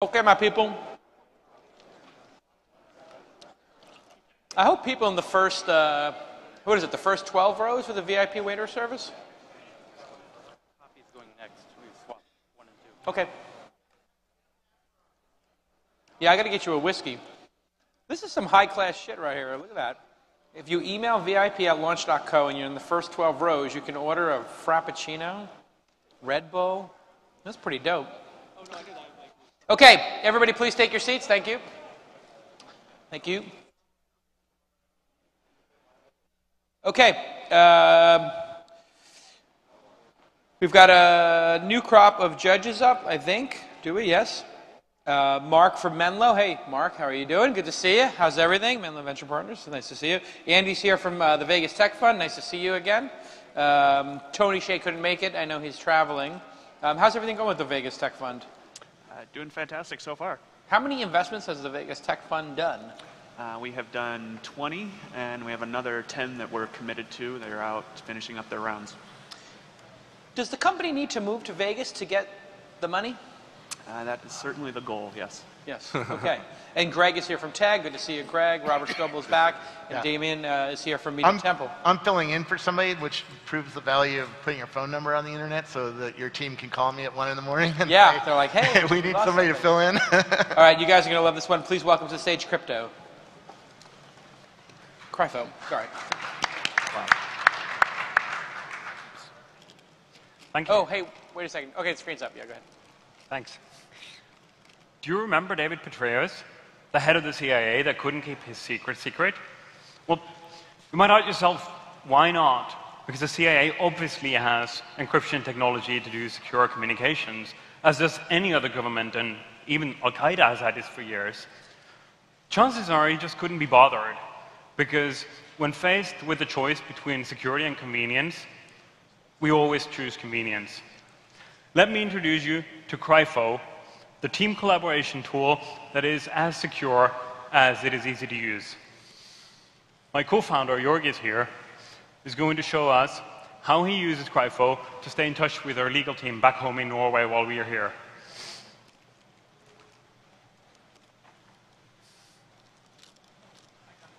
Okay, my people. I hope people in the first, the first 12 rows for the VIP waiter service? Coffee's going next. We swap 1 and 2. Okay. Yeah, I got to get you a whiskey. This is some high-class shit right here. Look at that. If you email VIP@launch.co and you're in the first 12 rows, you can order a Frappuccino, Red Bull. That's pretty dope. Oh, no, I did that. Okay, everybody please take your seats. Thank you. Thank you. Okay. We've got a new crop of judges up, I think. Do we? Yes. Mark from Menlo. Hey, Mark, how are you doing? Good to see you. How's everything? Menlo Venture Partners. Nice to see you. Andy's here from the Vegas Tech Fund. Nice to see you again. Tony Shea couldn't make it. I know he's traveling. How's everything going with the Vegas Tech Fund? Doing fantastic so far. How many investments has the Vegas Tech Fund done? We have done 20, and we have another 10 that we're committed to. They're out finishing up their rounds. Does the company need to move to Vegas to get the money? That is certainly the goal, yes. Yes, okay. And Greg is here from TAG. Good to see you, Greg. Robert Scoble is back. And Damien is here from Media Temple. I'm filling in for somebody, which proves the value of putting your phone number on the internet so that your team can call me at 1 in the morning. And yeah, they're like, hey, we need somebody to fill in. All right, you guys are going to love this one. Please welcome to the stage Crypto. Crypto, sorry. Wow. Thank you. Oh, hey, wait a second. Okay, the screen's up. Yeah, go ahead. Thanks. Do you remember David Petraeus, the head of the CIA that couldn't keep his secret? Well, you might ask yourself, why not? Because the CIA obviously has encryption technology to do secure communications, as does any other government, and even Al-Qaeda has had this for years. Chances are he just couldn't be bothered, because when faced with the choice between security and convenience, we always choose convenience. Let me introduce you to Crypto, the team collaboration tool that is as secure as it is easy to use. My co-founder, Jorgis here, is going to show us how he uses Crypto to stay in touch with our legal team back home in Norway while we are here.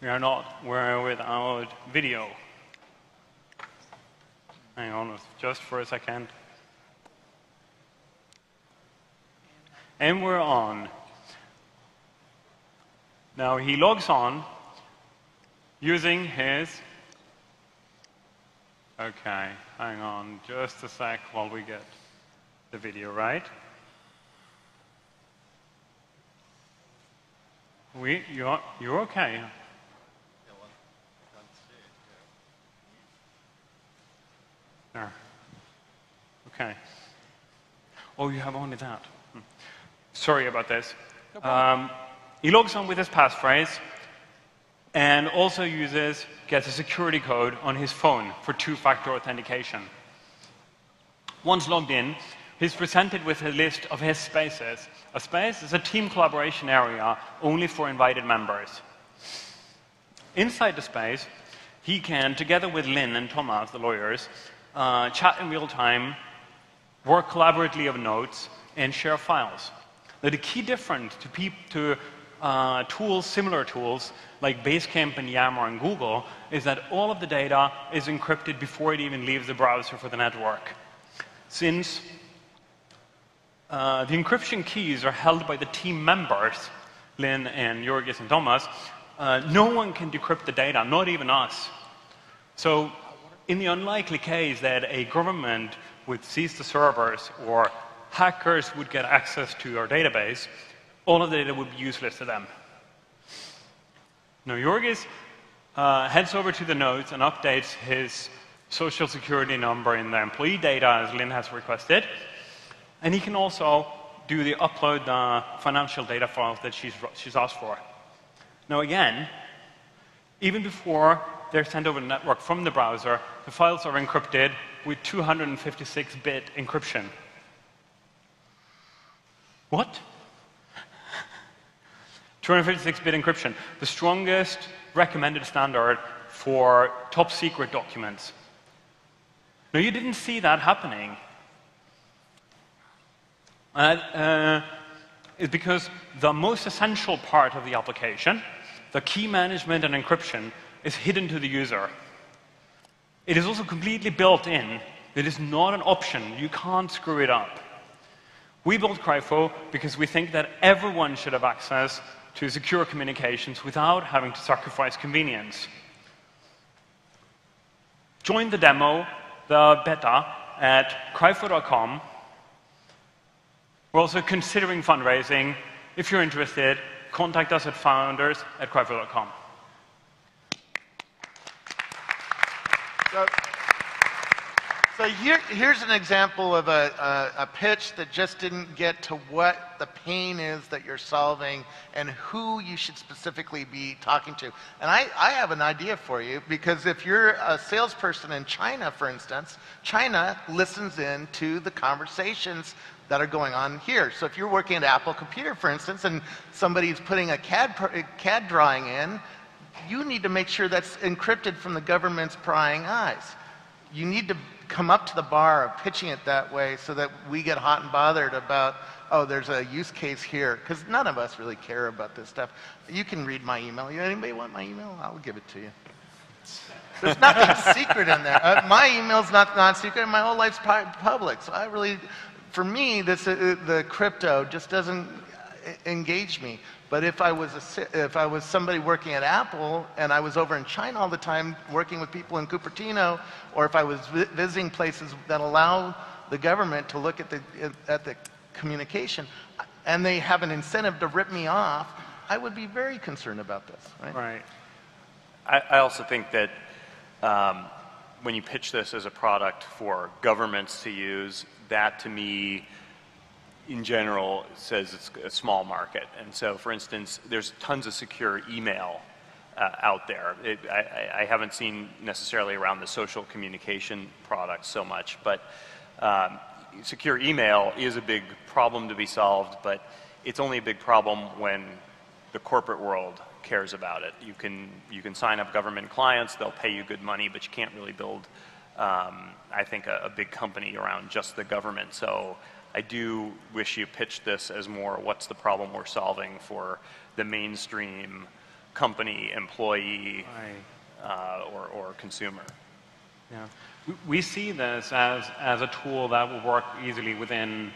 We're without video. Hang on just for a second. And we're on. Now he logs on using his... Okay, hang on just a sec while we get the video right. You're okay. There. Okay. Oh, you have only that. Sorry about this. No problem. He logs on with his passphrase and also gets a security code on his phone for two-factor authentication. Once logged in, he's presented with a list of his spaces. A space is a team collaboration area only for invited members. Inside the space, he can, together with Lynn and Thomas, the lawyers, chat in real time, work collaboratively on notes, and share files. Now, the key difference to similar tools like Basecamp and Yammer and Google is that all of the data is encrypted before it even leaves the browser for the network. Since the encryption keys are held by the team members, Lynn and Jorgis and Thomas, no one can decrypt the data, not even us. So in the unlikely case that a government would seize the servers or hackers would get access to our database, all of the data would be useless to them. Now, Jorgis heads over to the nodes and updates his social security number in the employee data as Lynn has requested. And he can also do the upload financial data files that she's asked for. Now, again, even before they're sent over the network from the browser, the files are encrypted with 256-bit encryption. What? 256-bit encryption, the strongest recommended standard for top secret documents. Now, you didn't see that happening. is because the most essential part of the application, the key management and encryption, is hidden to the user. It is also completely built in. It is not an option. You can't screw it up. We built Crypho because we think that everyone should have access to secure communications without having to sacrifice convenience. Join the demo, the beta, at crypho.com. We're also considering fundraising. If you're interested, contact us at founders@crypho.com. So here's an example of a pitch that just didn't get to what the pain is that you're solving and who you should specifically be talking to. And I have an idea for you, because if you're a salesperson in China, for instance, China listens in to the conversations that are going on here. So if you're working at Apple Computer, for instance, and somebody's putting a CAD drawing in, you need to make sure that's encrypted from the government's prying eyes. You need to come up to the bar of pitching it that way so that we get hot and bothered about, oh, there's a use case here, because none of us really care about this stuff. You can read my email. Anybody want my email? I'll give it to you. There's nothing secret in there. My email's not secret. My whole life's public. So I really, for me, the crypto just doesn't engage me. But if I was somebody working at Apple and I was over in China all the time working with people in Cupertino, or if I was visiting places that allow the government to look at the communication, and they have an incentive to rip me off, I would be very concerned about this. Right. Right. I also think that when you pitch this as a product for governments to use, that to me, in general, says it's a small market. And so, for instance, there's tons of secure email out there. I haven't seen necessarily around the social communication products so much, but secure email is a big problem to be solved, but it's only a big problem when the corporate world cares about it. You can sign up government clients, they'll pay you good money, but you can't really build, I think, a big company around just the government. So I do wish you pitched this as more, what's the problem we're solving for the mainstream company, employee, or consumer. Yeah. We see this as a tool that will work easily within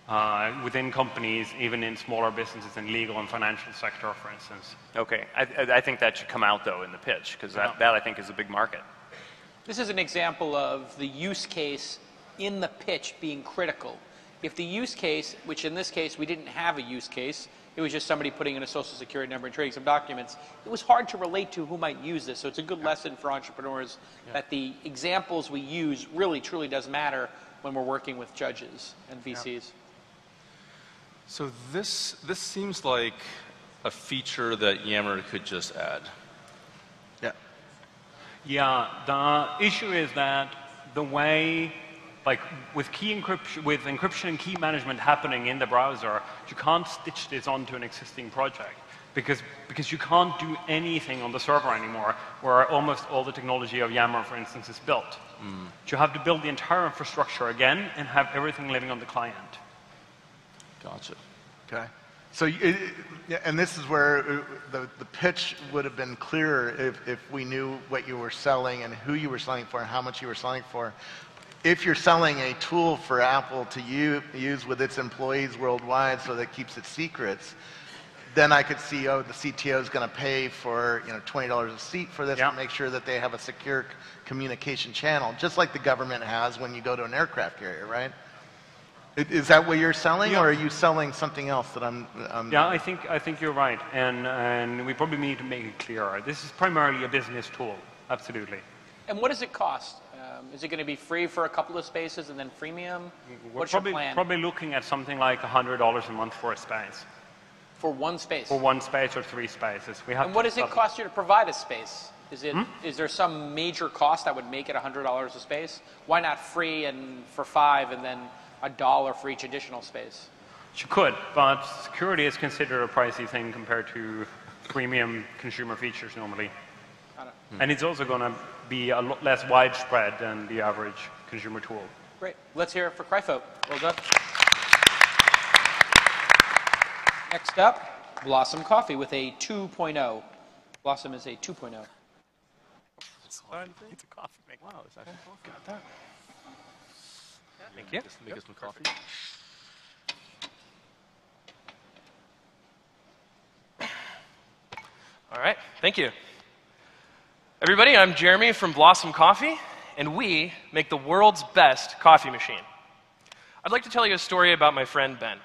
companies, even in smaller businesses in legal and financial sector, for instance. Okay. I think that should come out, though, in the pitch, because that I think is a big market. This is an example of the use case in the pitch being critical. If the use case, which in this case we didn't have a use case, it was just somebody putting in a social security number and trading some documents, it was hard to relate to who might use this. So it's a good lesson for entrepreneurs that the examples we use really truly does matter when we're working with judges and VCs. So this seems like a feature that Yammer could just add. Yeah, the issue is that the way, like with encryption and key management happening in the browser, you can't stitch this onto an existing project because you can't do anything on the server anymore, where almost all the technology of Yammer, for instance, is built. You have to build the entire infrastructure again and have everything living on the client. Gotcha. Okay. So, and this is where the pitch would have been clearer if we knew what you were selling and who you were selling for and how much you were selling for. If you're selling a tool for Apple to use with its employees worldwide so that it keeps its secrets, then I could see, oh, the CTO is going to pay for $20 a seat for this to make sure that they have a secure communication channel, just like the government has when you go to an aircraft carrier, right? Is that what you're selling, or are you selling something else that I'm yeah, I think you're right, and we probably need to make it clearer. This is primarily a business tool, absolutely. And what does it cost? Is it going to be free for a couple of spaces and then freemium? What's your plan? Probably looking at something like $100 a month for a space. For one space? For one space or 3 spaces. And what does it cost you to provide a space? Is there some major cost that would make it $100 a space? Why not free and for 5 and then $1 for each additional space? You could, but security is considered a pricey thing compared to premium consumer features normally. And it's also going to be a lot less widespread than the average consumer tool. Great. Let's hear it for Crypho. Well done. Next up, Blossom Coffee with a 2.0. Blossom is a 2.0. It's a coffee maker. Wow, it's actually coffee. Got that. Thank you. Make us some coffee. All right, thank you. Everybody, I'm Jeremy from Blossom Coffee, and we make the world's best coffee machine. I'd like to tell you a story about my friend Ben.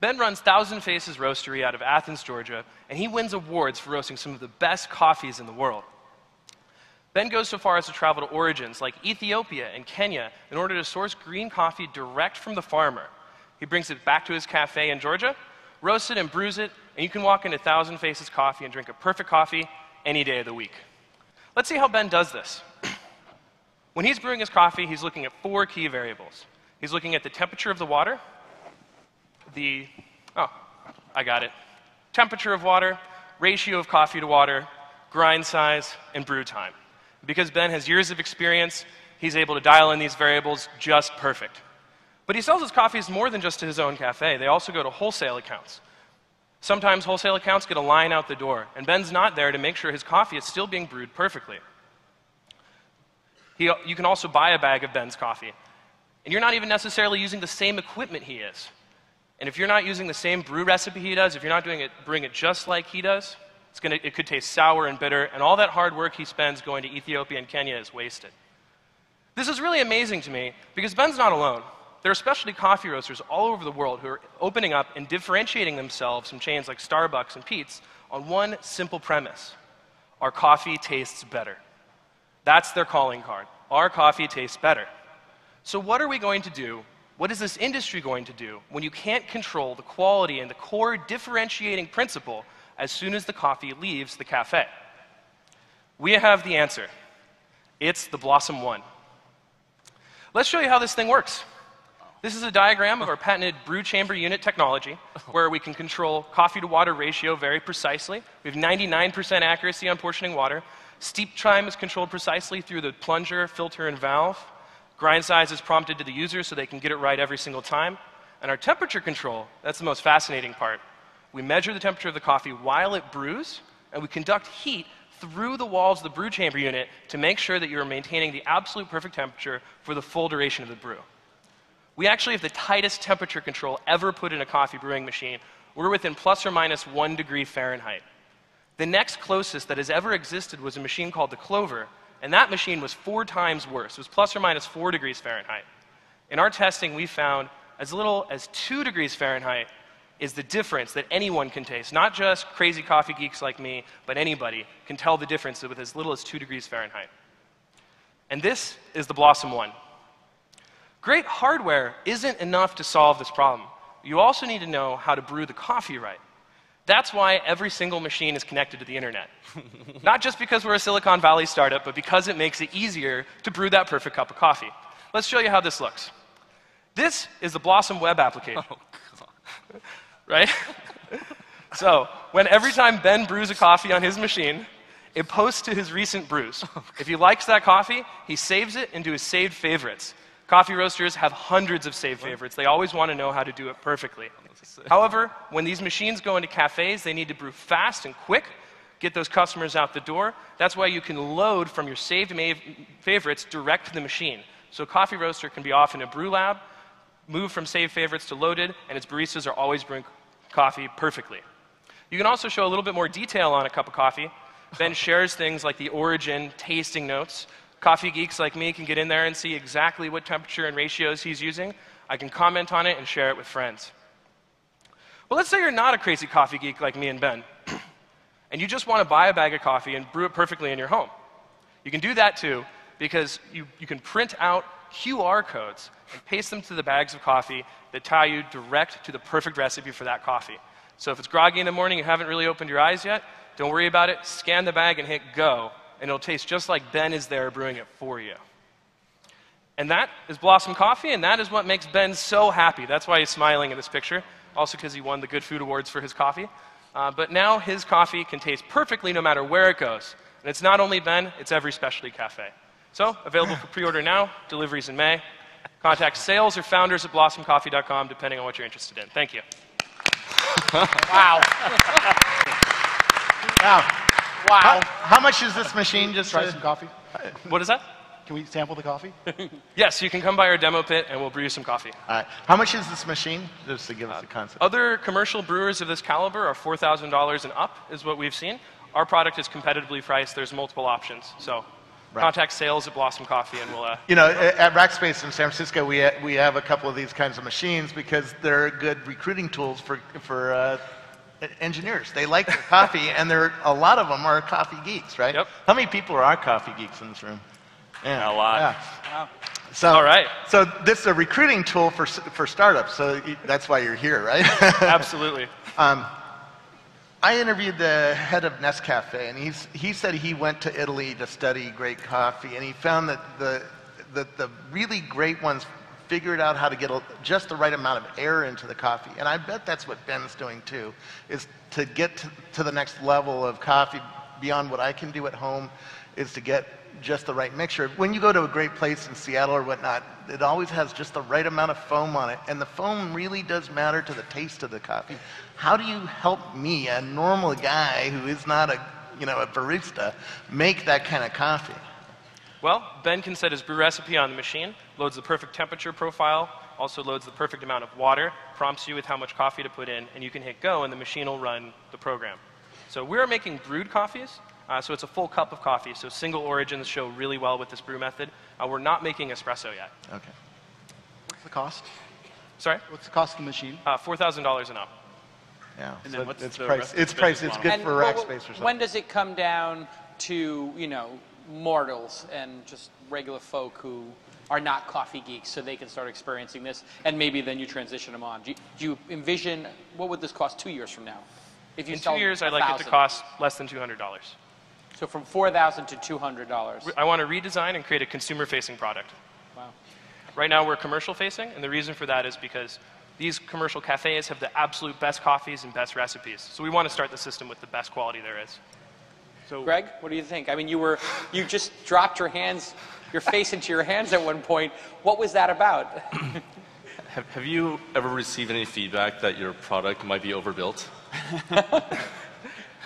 Ben runs Thousand Faces Roastery out of Athens, Georgia, and he wins awards for roasting some of the best coffees in the world. Ben goes so far as to travel to origins like Ethiopia and Kenya in order to source green coffee direct from the farmer. He brings it back to his cafe in Georgia, roasts it and brews it, and you can walk into Thousand Faces Coffee and drink a perfect coffee any day of the week. Let's see how Ben does this. When he's brewing his coffee, he's looking at 4 key variables. He's looking at the temperature of the water, temperature of water, ratio of coffee to water, grind size, and brew time. Because Ben has years of experience, he's able to dial in these variables just perfect. But he sells his coffees more than just to his own cafe. They also go to wholesale accounts. Sometimes wholesale accounts get a line out the door, and Ben's not there to make sure his coffee is still being brewed perfectly. You can also buy a bag of Ben's coffee, and you're not even necessarily using the same equipment he is. And if you're not using the same brew recipe he does, if you're not brewing it just like he does, it could taste sour and bitter, and all that hard work he spends going to Ethiopia and Kenya is wasted. This is really amazing to me because Ben's not alone. There are specialty coffee roasters all over the world who are opening up and differentiating themselves from chains like Starbucks and Peet's on one simple premise: our coffee tastes better. That's their calling card. Our coffee tastes better. So what are we going to do? What is this industry going to do when you can't control the quality and the core differentiating principle as soon as the coffee leaves the cafe? We have the answer. It's the Blossom 1. Let's show you how this thing works. This is a diagram of our patented brew chamber unit technology, where we can control coffee to water ratio very precisely. We have 99% accuracy on portioning water. Steep time is controlled precisely through the plunger, filter, and valve. Grind size is prompted to the user so they can get it right every single time. And our temperature control, that's the most fascinating part. We measure the temperature of the coffee while it brews, and we conduct heat through the walls of the brew chamber unit to make sure that you're maintaining the absolute perfect temperature for the full duration of the brew. We actually have the tightest temperature control ever put in a coffee brewing machine. We're within plus or minus 1 degree Fahrenheit. The next closest that has ever existed was a machine called the Clover, and that machine was 4 times worse. It was plus or minus 4 degrees Fahrenheit. In our testing, we found as little as 2 degrees Fahrenheit is the difference that anyone can taste. Not just crazy coffee geeks like me, but anybody can tell the difference with as little as 2 degrees Fahrenheit. And this is the Blossom 1. Great hardware isn't enough to solve this problem. You also need to know how to brew the coffee right. That's why every single machine is connected to the internet. Not just because we're a Silicon Valley startup, but because it makes it easier to brew that perfect cup of coffee. Let's show you how this looks. This is the Blossom web application. Oh, God. Right? So, every time Ben brews a coffee on his machine, it posts to his recent brews. If he likes that coffee, he saves it into his saved favorites. Coffee roasters have hundreds of saved favorites. They always want to know how to do it perfectly. However, when these machines go into cafes, they need to brew fast and quick, get those customers out the door. That's why you can load from your saved favorites direct to the machine. So a coffee roaster can be off in a brew lab, move from saved favorites to loaded, and its baristas are always brewing coffee perfectly. You can also show a little bit more detail on a cup of coffee. Ben shares things like the origin, tasting notes. Coffee geeks like me can get in there and see exactly what temperature and ratios he's using. I can comment on it and share it with friends. But let's say you're not a crazy coffee geek like me and Ben, and you just want to buy a bag of coffee and brew it perfectly in your home. You can do that too, because you can print out QR codes and paste them to the bags of coffee that tie you direct to the perfect recipe for that coffee. So if it's groggy in the morning, you haven't really opened your eyes yet, don't worry about it. Scan the bag and hit go, and it'll taste just like Ben is there brewing it for you. And that is Blossom Coffee, and that is what makes Ben so happy. That's why he's smiling in this picture, also because he won the Good Food Awards for his coffee. But now his coffee can taste perfectly no matter where it goes. And it's not only Ben, it's every specialty cafe. So, available for pre-order now, deliveries in May. Contact sales or founders at blossomcoffee.com, depending on what you're interested in. Thank you. Wow. Wow. Wow. How much is this machine? Just Try to- some coffee? What is that? Can we sample the coffee? Yes, you can come by our demo pit and we'll brew you some coffee. All right. How much is this machine? Just to give us a concept. Other commercial brewers of this caliber are $4,000 and up, is what we've seen. Our product is competitively priced. There's multiple options. So contact sales at Blossom Coffee and we'll... You know, at Rackspace in San Francisco, we have a couple of these kinds of machines because they're good recruiting tools for engineers. They like their coffee, and a lot of them are coffee geeks, right? Yep. How many people are coffee geeks in this room? Yeah, A lot. Yeah. So, All right. So this is a recruiting tool for startups. So that's why you're here, right? Absolutely. I interviewed the head of Nescafe, and he said he went to Italy to study great coffee, and he found that the really great ones figured out how to get just the right amount of air into the coffee. And I bet that's what Ben's doing too, is to get to the next level of coffee beyond what I can do at home, is to get just the right mixture. When you go to a great place in Seattle or whatnot, it always has just the right amount of foam on it, and the foam really does matter to the taste of the coffee. How do you help me, a normal guy who is not a barista, make that kind of coffee? Well, Ben can set his brew recipe on the machine, loads the perfect temperature profile, also loads the perfect amount of water, prompts you with how much coffee to put in, and you can hit go and the machine will run the program. So we're making brewed coffees. So it's a full cup of coffee, so single origins show really well with this brew method. We're not making espresso yet. Okay. What's the cost? Sorry? What's the cost of the machine? $4,000 and up. Yeah. And So then what's it's the price. rest of It's the price. business It's model? good for Rackspace or something. When does it come down to, mortals and just regular folk who are not coffee geeks so they can start experiencing this, and maybe then you transition them on? Do you envision, what would this cost 2 years from now? If you In 2 sell years, I'd like it to 1,000? cost less than $200. So from $4,000 to $200. I want to redesign and create a consumer-facing product. Wow. Right now, we're commercial-facing, and the reason for that is because these commercial cafes have the absolute best coffees and best recipes. So we want to start the system with the best quality there is. Greg, what do you think? I mean, you just dropped your face into your hands at one point. What was that about? Have you ever received any feedback that your product might be overbuilt?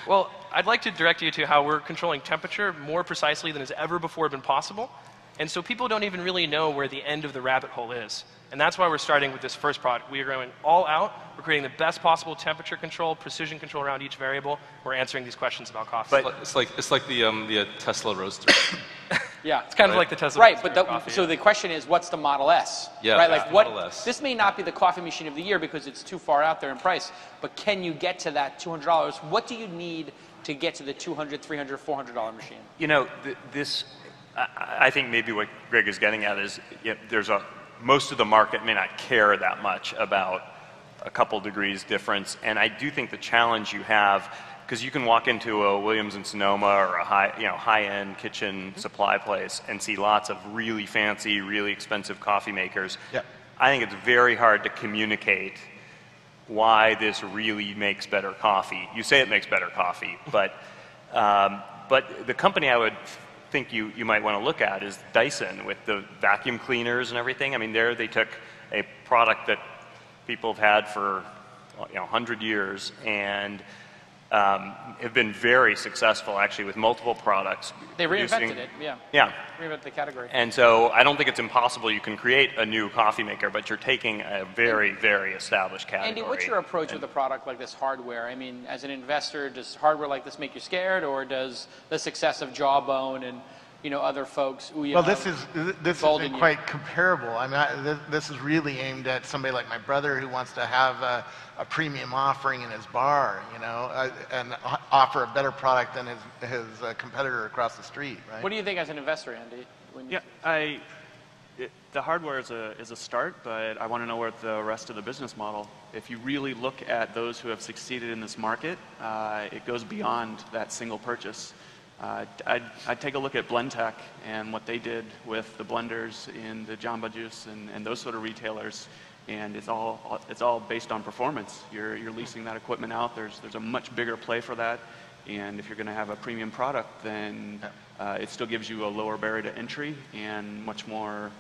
Well, I'd like to direct you to how we're controlling temperature more precisely than has ever before been possible. And so people don't even really know where the end of the rabbit hole is. And that's why we're starting with this first product. We are going all out. We're creating the best possible temperature control, precision control around each variable. We're answering these questions about coffee. But- It's like the Tesla Roadster. Yeah. it's kind of like the Tesla. Right, Roadster but coffee. so the question is, what's the Model S? Yeah, right. that's Like the what? Model S. This may not be the coffee machine of the year because it's too far out there in price. But can you get to that $200? What do you need to get to the $200, $300, $400 machine? I think maybe what Greg is getting at is most of the market may not care that much about a couple degrees difference, and I do think the challenge you have, because you can walk into a Williams and Sonoma or a high-end kitchen supply place and see lots of really fancy, really expensive coffee makers. Yep. I think it's very hard to communicate why this really makes better coffee. You say it makes better coffee, but the company I would think you might want to look at is Dyson with the vacuum cleaners and everything. I mean, they took a product that people have had for 100 years and have been very successful actually with multiple products. They producing- reinvented it. Yeah. Yeah. Reinvented the category. And so I don't think it's impossible you can create a new coffee maker, but you're taking a very, very established category. Andy, what's your approach with a product like this hardware? I mean, as an investor, does hardware like this make you scared, or does the success of Jawbone and other folks? Well, this Golden isn't Year. quite comparable. I mean, this is really aimed at somebody like my brother who wants to have a premium offering in his bar, and offer a better product than his competitor across the street, right? What do you think as an investor, Andy? Yeah, the hardware is a start, but I want to know where the rest of the business model. If you really look at those who have succeeded in this market, it goes beyond that single purchase. I'd take a look at Blendtec and what they did with the blenders in the Jamba Juice and those sort of retailers, and it's all based on performance. You're leasing that equipment out. There's a much bigger play for that, and if you're going to have a premium product, then it still gives you a lower barrier to entry and much more.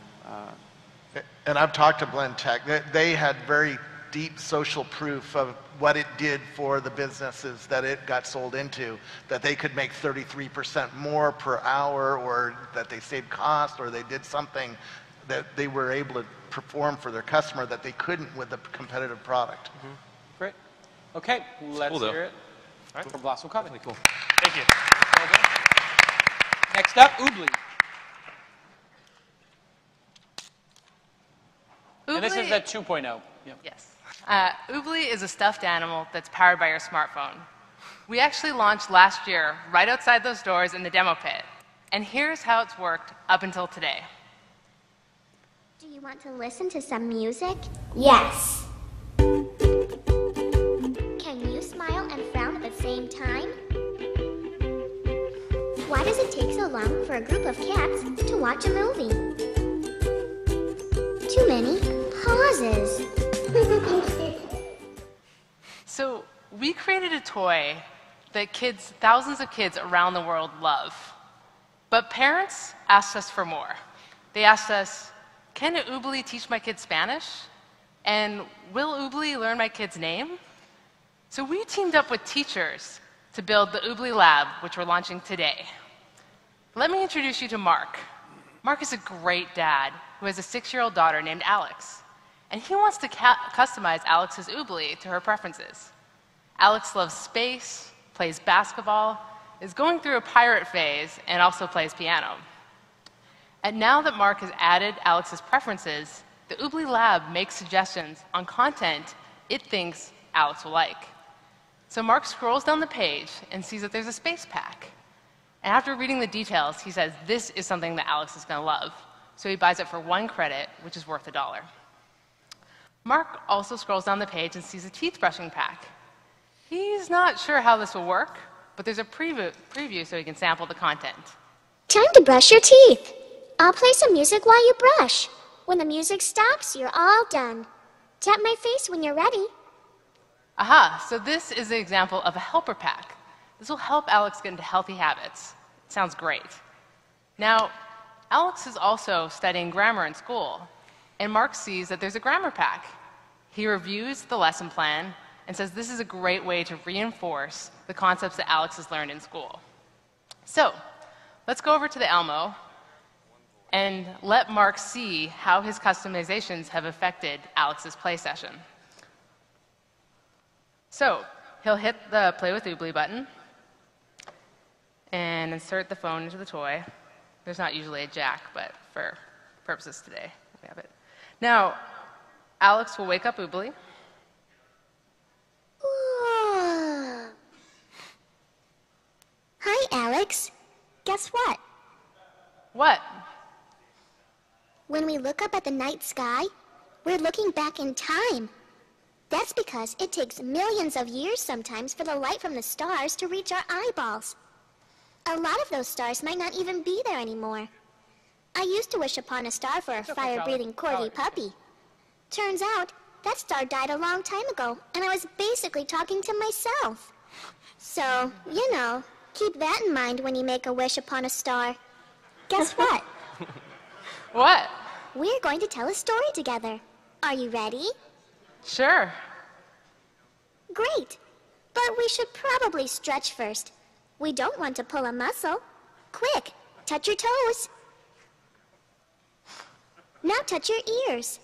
And I've talked to Blendtec. They had very deep social proof of what it did for the businesses that it got sold into, that they could make 33% more per hour, or that they saved cost, or they did something that they were able to perform for their customer that they couldn't with a competitive product. Great. Okay, let's Cool, though. hear it from Blossom Coffee. Cool. Thank you. Next up, Oobly. And this is a 2.0. Yep. Yes. Oobly is a stuffed animal that's powered by your smartphone. We actually launched last year right outside those doors in the demo pit. And here's how it's worked up until today. Do you want to listen to some music? Yes. Can you smile and frown at the same time? Why does it take so long for a group of cats to watch a movie? Too many pauses. So we created a toy that thousands of kids around the world love. But parents asked us for more. They asked us, can Oobly teach my kids Spanish? And will Oobly learn my kid's name? So we teamed up with teachers to build the Oobly Lab, which we're launching today. Let me introduce you to Mark. Mark is a great dad who has a 6-year-old daughter named Alex. And he wants to customize Alex's Oobly to her preferences. Alex loves space, plays basketball, is going through a pirate phase, and also plays piano. And now that Mark has added Alex's preferences, the Oobly Lab makes suggestions on content it thinks Alex will like. So Mark scrolls down the page and sees that there's a space pack. And after reading the details, he says this is something that Alex is going to love. So he buys it for 1 credit, which is worth $1. Mark also scrolls down the page and sees a teeth brushing pack. He's not sure how this will work, but there's a preview so he can sample the content. Time to brush your teeth. I'll play some music while you brush. When the music stops, you're all done. Tap my face when you're ready. Aha, so this is an example of a helper pack. This will help Alex get into healthy habits. Sounds great. Now, Alex is also studying grammar in school, and Mark sees that there's a grammar pack. He reviews the lesson plan and says this is a great way to reinforce the concepts that Alex has learned in school. So, let's go over to the Elmo and let Mark see how his customizations have affected Alex's play session. So, he'll hit the Play with Oobly button and insert the phone into the toy. There's not usually a jack, but for purposes today, we have it. Now, Alex will wake up Oobly. Hi, Alex. Guess what? What? When we look up at the night sky, we're looking back in time. That's because it takes millions of years sometimes for the light from the stars to reach our eyeballs. A lot of those stars might not even be there anymore. I used to wish upon a star for a fire-breathing corgi puppy. Turns out, that star died a long time ago, and I was basically talking to myself. So, you know, keep that in mind when you make a wish upon a star. Guess what? What? We're going to tell a story together. Are you ready? Sure. Great. But we should probably stretch first. We don't want to pull a muscle. Quick, touch your toes. Now touch your ears.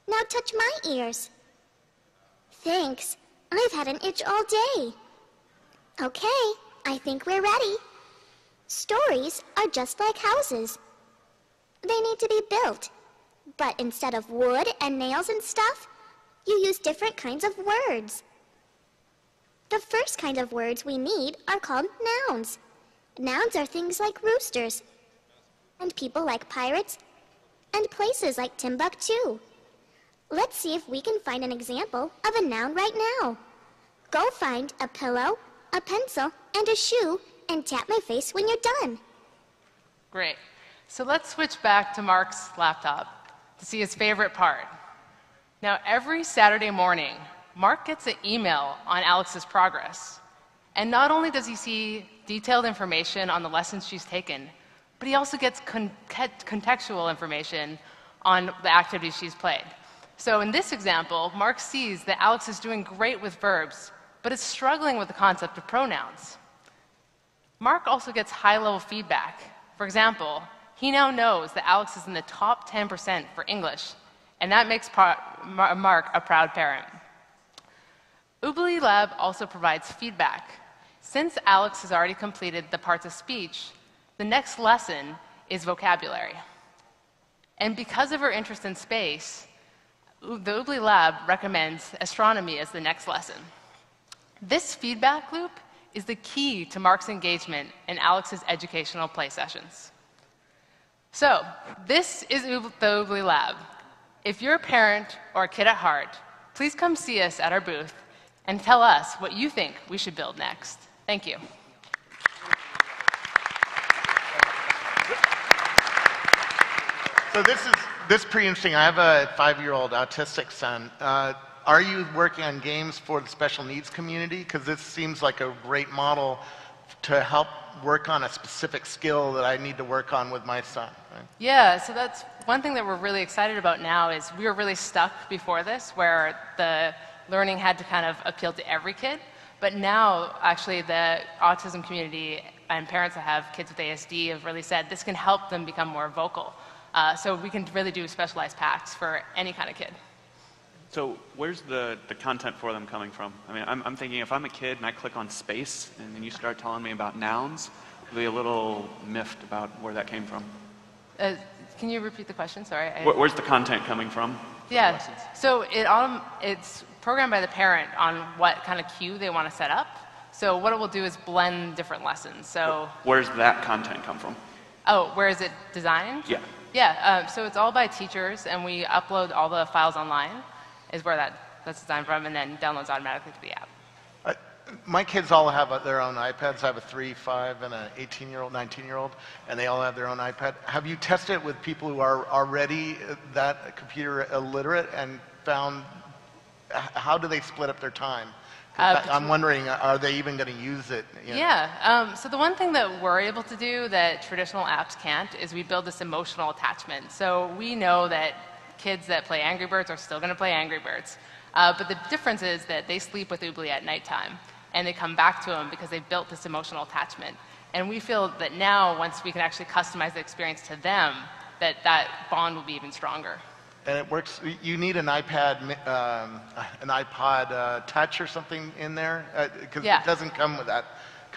Now touch my ears. Thanks. I've had an itch all day. Okay, I think we're ready. Stories are just like houses. They need to be built. But instead of wood and nails and stuff, you use different kinds of words. The first kind of words we need are called nouns. Nouns are things like roosters, and people like pirates, and places like Timbuktu. Let's see if we can find an example of a noun right now. Go find a pillow, a pencil, and a shoe, and tap my face when you're done. Great. So let's switch back to Mark's laptop to see his favorite part. Now, every Saturday morning, Mark gets an email on Alex's progress. And not only does he see detailed information on the lessons she's taken, but he also gets contextual information on the activities she's played. So in this example, Mark sees that Alex is doing great with verbs, but is struggling with the concept of pronouns. Mark also gets high-level feedback. For example, he now knows that Alex is in the top 10% for English, and that makes Mark a proud parent. Oobly Lab also provides feedback. Since Alex has already completed the parts of speech, the next lesson is vocabulary. And because of her interest in space, the Oobly Lab recommends astronomy as the next lesson. This feedback loop is the key to Mark's engagement in Alex's educational play sessions. So, this is the Oobly Lab. If you're a parent or a kid at heart, please come see us at our booth and tell us what you think we should build next. Thank you. So this is pretty interesting. I have a 5-year-old autistic son. Are you working on games for the special needs community? Because this seems like a great model to help work on a specific skill that I need to work on with my son. Right? Yeah, so that's one thing that we're really excited about now is we were really stuck before this where the learning had to kind of appeal to every kid. But now, actually, the autism community and parents that have kids with ASD have really said this can help them become more vocal. So we can really do specialized packs for any kind of kid. So where's the content for them coming from? I mean, I'm thinking if I'm a kid and I click on space and then you start telling me about nouns, I'll be a little miffed about where that came from. Can you repeat the question? Sorry. Where's the content coming from? Yeah, so it's programmed by the parent on what kind of cue they want to set up. So what it will do is blend different lessons. So where's that content come from? Oh, where is it designed? Yeah. Yeah, so it's all by teachers, and we upload all the files online, is where that's designed from, and then downloads automatically to the app. My kids all have their own iPads. I have a 3, 5, and an 18-year-old, 19-year-old, and they all have their own iPad. Have you tested it with people who are already that computer illiterate and found how do they split up their time? I'm wondering, are they even going to use it? You know? Yeah, so the one thing that we're able to do that traditional apps can't is we build this emotional attachment. So we know that kids that play Angry Birds are still going to play Angry Birds. But the difference is that they sleep with Oobly at nighttime, and they come back to them because they've built this emotional attachment. And we feel that now, once we can actually customize the experience to them, that bond will be even stronger. And it works. You need an iPod Touch or something in there, because it doesn't come with that.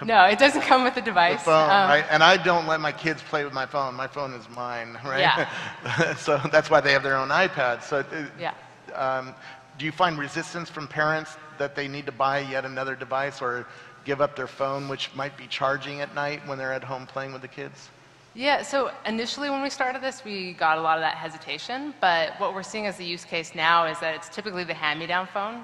No, it doesn't come with the device. The phone, right? And I don't let my kids play with my phone. My phone is mine, right? Yeah. So that's why they have their own iPad. So, yeah. Do you find resistance from parents that they need to buy yet another device or give up their phone, which might be charging at night when they're at home playing with the kids? Yeah, so initially when we started this, we got a lot of that hesitation, but what we're seeing as the use case now is that it's typically the hand-me-down phone.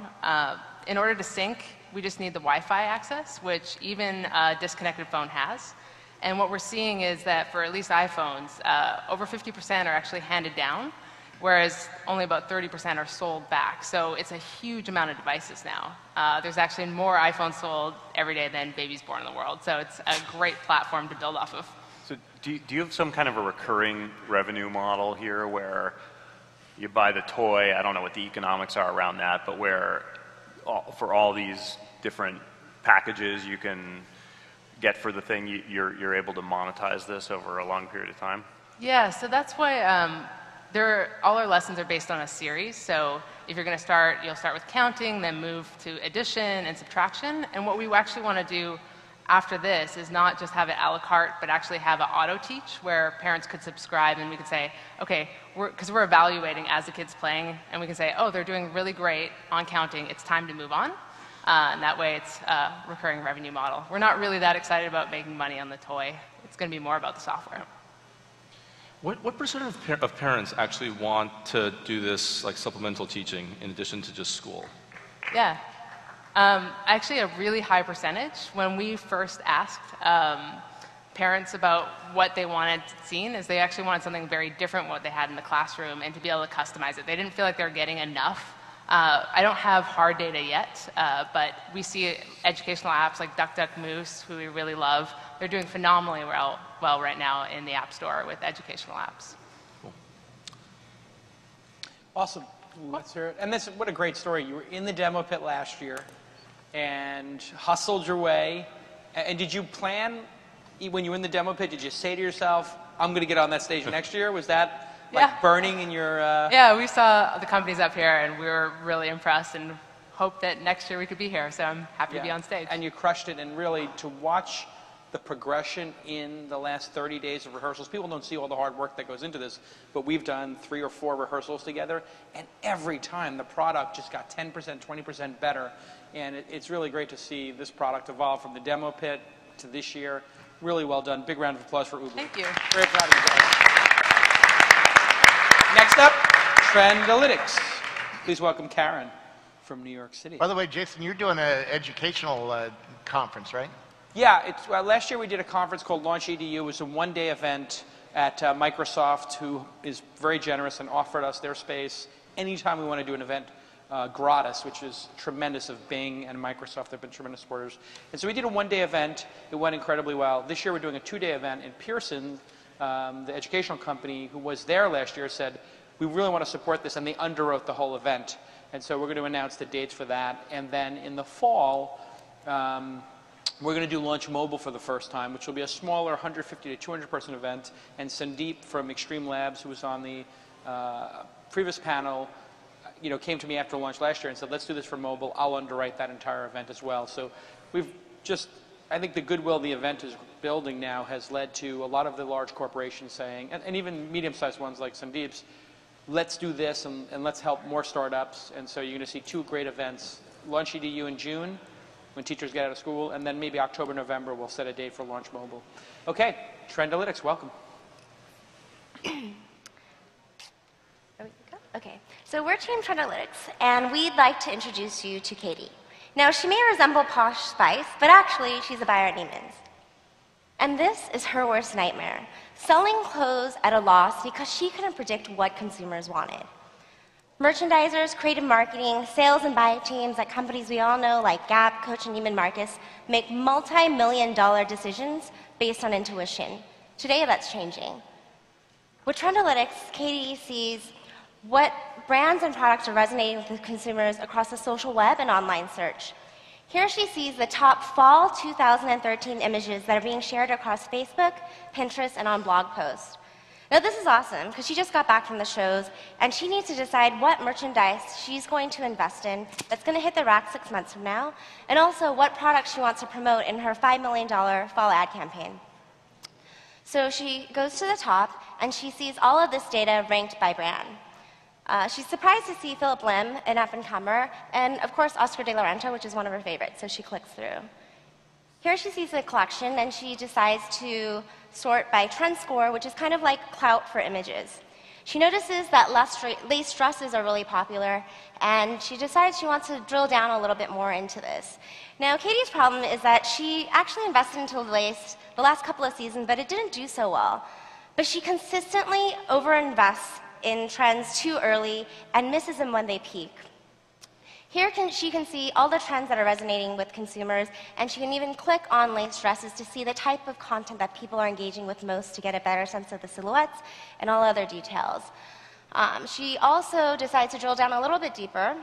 In order to sync, we just need the Wi-Fi access, which even a disconnected phone has. And what we're seeing is that for at least iPhones, over 50% are actually handed down, whereas only about 30% are sold back. So it's a huge amount of devices now. There's actually more iPhones sold every day than babies born in the world, so it's a great platform to build off of. So do you have some kind of a recurring revenue model here where you buy the toy, I don't know what the economics are around that, but where for all these different packages you can get for the thing, you're able to monetize this over a long period of time? Yeah, so that's why all our lessons are based on a series. So if you're going to start, you'll start with counting, then move to addition and subtraction. And what we actually want to do after this is not just have it a la carte, but actually have an auto-teach where parents could subscribe and we could say, okay, because we're evaluating as the kid's playing, and we can say, oh, they're doing really great on counting, it's time to move on. And that way it's a recurring revenue model. We're not really that excited about making money on the toy. It's going to be more about the software. What percent of parents actually want to do this like supplemental teaching in addition to just school? Yeah. Actually, a really high percentage. When we first asked parents about what they wanted seen, is they actually wanted something very different from what they had in the classroom and to be able to customize it. They didn't feel like they were getting enough. I don't have hard data yet, but we see educational apps like DuckDuckMoose, who we really love. They're doing phenomenally well right now in the App Store with educational apps. Awesome. Let's hear it. And this, what a great story. You were in the demo pit last year and hustled your way. And did you plan, when you were in the demo pit, did you say to yourself, I'm going to get on that stage next year? Was that like burning in your... Yeah, we saw the companies up here and we were really impressed and hope that next year we could be here. So I'm happy to be on stage. And you crushed it, and really to watch the progression in the last 30 days of rehearsals. People don't see all the hard work that goes into this, but we've done 3 or 4 rehearsals together, and every time the product just got 10%, 20% better. And it's really great to see this product evolve from the demo pit to this year. Really well done. Big round of applause for Ubu. Thank you. Very proud of you guys. Next up, Trendalytics. Please welcome Karen from New York City. By the way, Jason, you're doing an educational conference, right? Yeah, last year we did a conference called Launch EDU. It was a one-day event at Microsoft, who is very generous and offered us their space anytime we want to do an event gratis, which is tremendous of Bing and Microsoft. They've been tremendous supporters. And so we did a one-day event. It went incredibly well. This year we're doing a 2-day event, and Pearson, the educational company who was there last year, said, we really want to support this, and they underwrote the whole event. And so we're going to announce the dates for that. And then in the fall, we're going to do Launch Mobile for the first time, which will be a smaller 150 to 200 person event. And Sandeep from Extreme Labs, who was on the previous panel, came to me after launch last year and said, let's do this for mobile. I'll underwrite that entire event as well. So we've just, I think the goodwill the event is building now has led to a lot of the large corporations saying, and even medium-sized ones like Sandeep's, let's do this and let's help more startups. And so you're going to see 2 great events, Launch EDU in June, when teachers get out of school, and then maybe October, November, we'll set a date for Launch Mobile. Okay, Trendalytics, welcome. Okay, so we're Team Trendalytics, and we'd like to introduce you to Katie. Now, she may resemble Posh Spice, but actually, she's a buyer at Neiman's. And this is her worst nightmare, selling clothes at a loss because she couldn't predict what consumers wanted. Merchandisers, creative marketing, sales and buy teams at companies we all know like Gap, Coach, and Neiman Marcus make multi-million-dollar decisions based on intuition. Today, that's changing. With Trendalytics, Katie sees what brands and products are resonating with consumers across the social web and online search. Here she sees the top fall 2013 images that are being shared across Facebook, Pinterest, and on blog posts. Now, this is awesome because she just got back from the shows and she needs to decide what merchandise she's going to invest in that's going to hit the rack 6 months from now, and also what products she wants to promote in her $5 million fall ad campaign. So she goes to the top and she sees all of this data ranked by brand. She's surprised to see Philip Lim, an up-and-comer, and of course Oscar de la Renta, which is one of her favorites, so she clicks through. Here she sees the collection and she decides to sort by trend score, which is kind of like clout for images. She notices that lace dresses are really popular, and she decides she wants to drill down a little bit more into this. Now, Katie's problem is that she actually invested into lace the last couple of seasons, but it didn't do so well. But she consistently overinvests in trends too early and misses them when they peak. Here she can see all the trends that are resonating with consumers, and she can even click on lace dresses to see the type of content that people are engaging with most to get a better sense of the silhouettes and all other details. She also decides to drill down a little bit deeper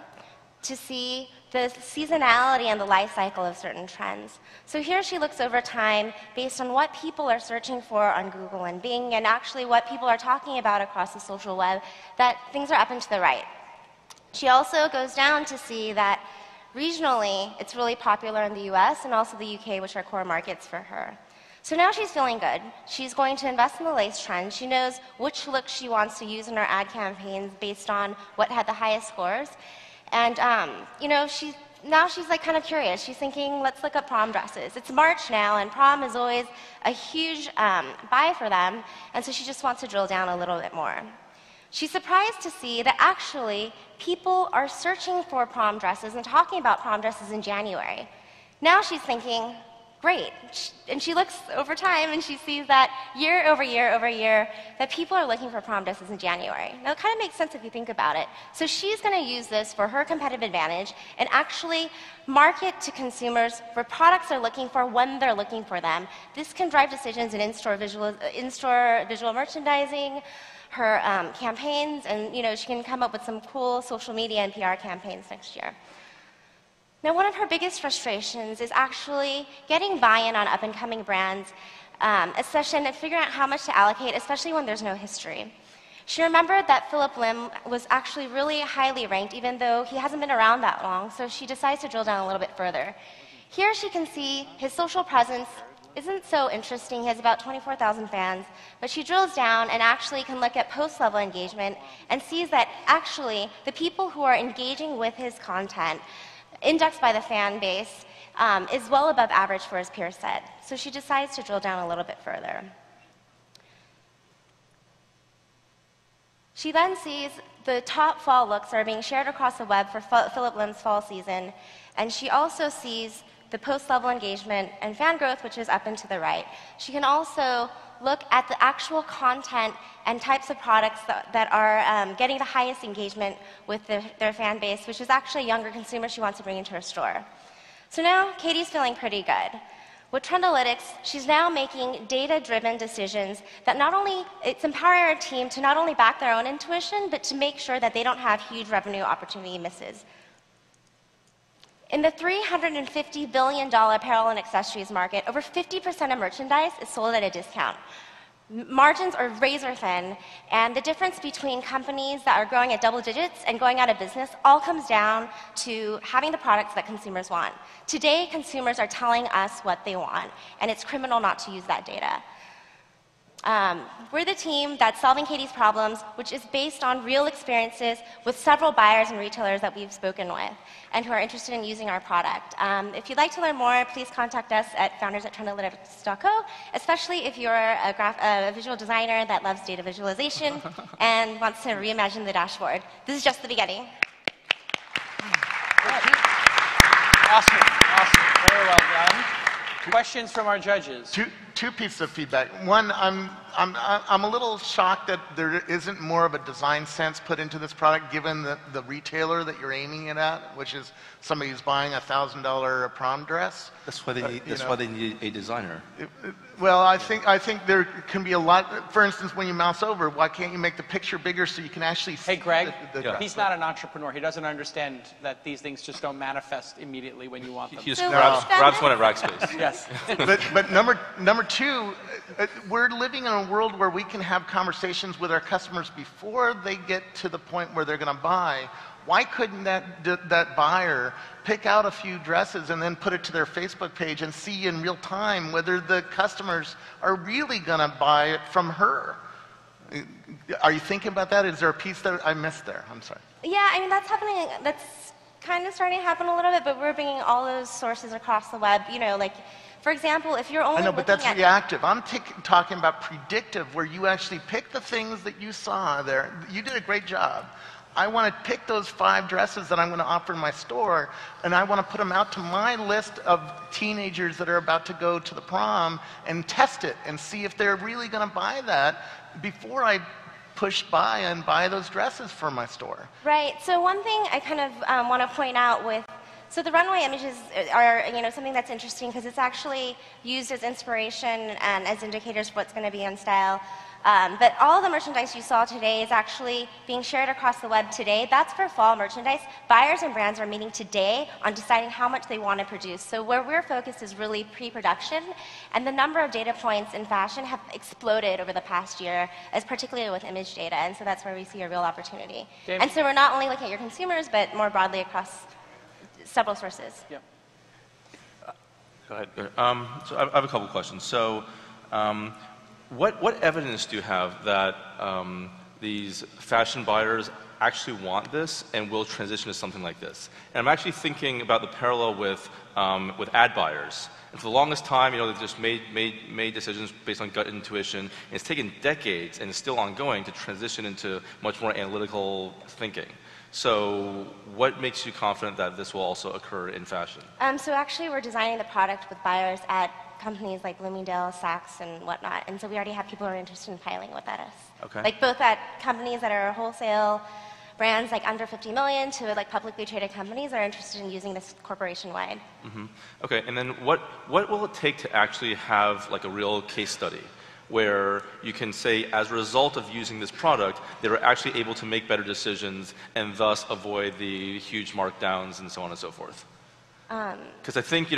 to see the seasonality and the life cycle of certain trends. So here she looks over time based on what people are searching for on Google and Bing, and actually what people are talking about across the social web, that things are up and to the right. She also goes down to see that regionally it's really popular in the US and also the UK, which are core markets for her. So now she's feeling good. She's going to invest in the lace trend. She knows which look she wants to use in her ad campaigns based on what had the highest scores. And now she's like kind of curious. She's thinking, let's look up prom dresses. It's March now, and prom is always a huge buy for them, and so she just wants to drill down a little bit more. She's surprised to see that actually people are searching for prom dresses and talking about prom dresses in January. Now she's thinking, great. And she looks over time and she sees that year over year over year that people are looking for prom dresses in January. Now it kind of makes sense if you think about it. So she's going to use this for her competitive advantage and actually market to consumers for products they're looking for when they're looking for them. This can drive decisions in in-store visual merchandising, her campaigns, and she can come up with some cool social media and PR campaigns next year. Now, one of her biggest frustrations is actually getting buy-in on up-and-coming brands, especially and figuring out how much to allocate, especially when there's no history. She remembered that Philip Lim was actually really highly ranked, even though he hasn't been around that long, so she decides to drill down a little bit further. Here she can see his social presence isn't so interesting. He has about 24,000 fans, but she drills down and actually can look at post-level engagement and sees that actually the people who are engaging with his content, indexed by the fan base, is well above average for his peer set. So she decides to drill down a little bit further. She then sees the top fall looks are being shared across the web for Philip Lim's fall season, and she also sees the post-level engagement and fan growth, which is up and to the right. She can also look at the actual content and types of products that are getting the highest engagement with their fan base, which is actually younger consumers she wants to bring into her store. So now Katie's feeling pretty good. With Trendalytics, she's now making data-driven decisions that not only, it's empowering her team to not only back their own intuition, but to make sure that they don't have huge revenue opportunity misses. In the $350 billion apparel and accessories market, over 50% of merchandise is sold at a discount. Margins are razor thin, and the difference between companies that are growing at double digits and going out of business all comes down to having the products that consumers want. Today, consumers are telling us what they want, and it's criminal not to use that data. We're the team that's solving Katie's problems, which is based on real experiences with several buyers and retailers that we've spoken with and who are interested in using our product. If you'd like to learn more, please contact us at founders@trendalytics.co, especially if you're a visual designer that loves data visualization and wants to reimagine the dashboard. This is just the beginning. Awesome. Awesome. Very well done. Questions from our judges? Two pieces of feedback. One, I'm a little shocked that there isn't more of a design sense put into this product, given the retailer that you're aiming it at, which is somebody who's buying a $1,000 prom dress. That's why they need. That's why they need a designer. Well, I think there can be a lot. For instance, when you mouse over, why can't you make the picture bigger so you can actually see? Hey, Greg, the he's not an entrepreneur. He doesn't understand that these things just don't manifest immediately when you want them. He just grabs one at Rackspace. Yes. but number two, we're living in a world where we can have conversations with our customers before they get to the point where they're going to buy. Why couldn't that buyer pick out a few dresses and then put it to their Facebook page and see in real time whether the customers are really going to buy it from her? Are you thinking about that? Is there a piece that I missed there? I'm sorry. Yeah, I mean, that's happening. That's kind of starting to happen a little bit, but we're bringing all those sources across the web. Like, for example, if you're only I know, but that's reactive. I'm talking about predictive, where you actually pick the things that you saw there. You did a great job. I want to pick those 5 dresses that I'm going to offer in my store, and I want to put them out to my list of teenagers that are about to go to the prom and test it and see if they're really going to buy that before I push buy and buy those dresses for my store. Right. So one thing I kind of want to point out so the runway images are something that's interesting because it's actually used as inspiration and as indicators for what's going to be in style. But all of the merchandise you saw today is actually being shared across the web today. That's for fall merchandise. Buyers and brands are meeting today on deciding how much they want to produce. So where we're focused is really pre-production, and the number of data points in fashion have exploded over the past year, as particularly with image data, and so that's where we see a real opportunity. James? And so we're not only looking at your consumers, but more broadly across several sources. Yeah. Go ahead. So I have a couple questions. So what evidence do you have that these fashion buyers actually want this and will transition to something like this? And I'm actually thinking about the parallel with ad buyers. And for the longest time, they've just made decisions based on gut intuition, and it's taken decades, and it's still ongoing, to transition into much more analytical thinking. So what makes you confident that this will also occur in fashion? So actually, we're designing the product with buyers at companies like Bloomingdale, Saks, and whatnot. And so we already have people who are interested in piloting with us. Okay. Like both at companies that are wholesale brands like under 50 million to like publicly traded companies that are interested in using this corporation-wide. Mm-hmm. Okay, and then what will it take to actually have like a real case study? where you can say, as a result of using this product, they were actually able to make better decisions and thus avoid the huge markdowns and so on and so forth? Because I think,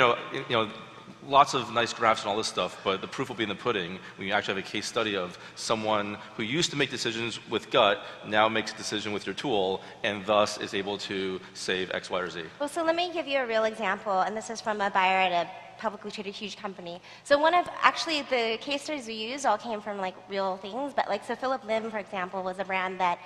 lots of nice graphs and all this stuff, but the proof will be in the pudding when you actually have a case study of someone who used to make decisions with gut, now makes a decision with your tool, and thus is able to save X, Y, or Z. Well, so let me give you a real example, and this is from a buyer at a publicly traded huge company. So actually the case studies we used all came from like real things, but so Philip Lim, for example, was a brand that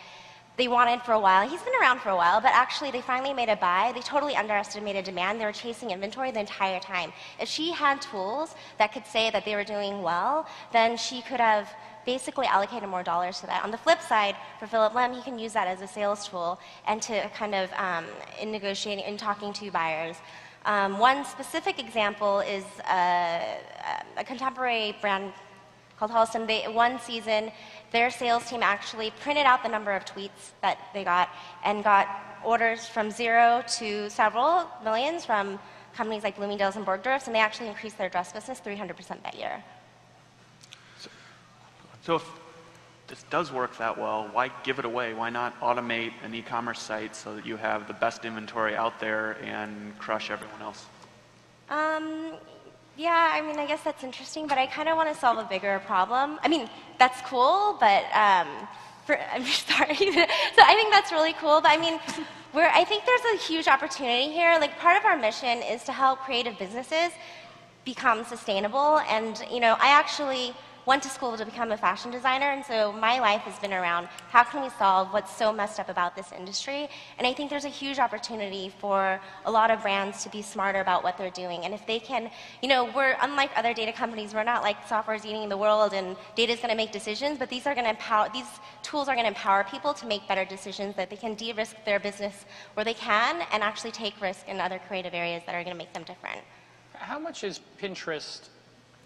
they wanted for a while. He's been around for a while, but actually they finally made a buy. They totally underestimated demand. They were chasing inventory the entire time. If she had tools that could say that they were doing well, then she could have basically allocated more dollars to that. On the flip side, for Philip Lim, he can use that as a sales tool and to kind of in negotiating and talking to buyers. One specific example is a contemporary brand called Halston. One season, their sales team actually printed out the number of tweets that they got and got orders from 0 to several millions from companies like Bloomingdale's and Bergdorf's, and they actually increased their dress business 300% that year. So if this does work that well, why give it away? Why not automate an e-commerce site so that you have the best inventory out there and crush everyone else? Yeah, I mean, I guess that's interesting, but I kind of want to solve a bigger problem. I mean, that's cool, but I'm sorry. So I think that's really cool, but I mean, I think there's a huge opportunity here. Like, part of our mission is to help creative businesses become sustainable, and I actually went to school to become a fashion designer, and so my life has been around how can we solve what's so messed up about this industry. And I think there's a huge opportunity for a lot of brands to be smarter about what they're doing. And if they can, we're unlike other data companies. We're not like software's eating the world and data's going to make decisions, but these tools are going to empower people to make better decisions, that they can de-risk their business where they can and actually take risk in other creative areas that are going to make them different. How much has Pinterest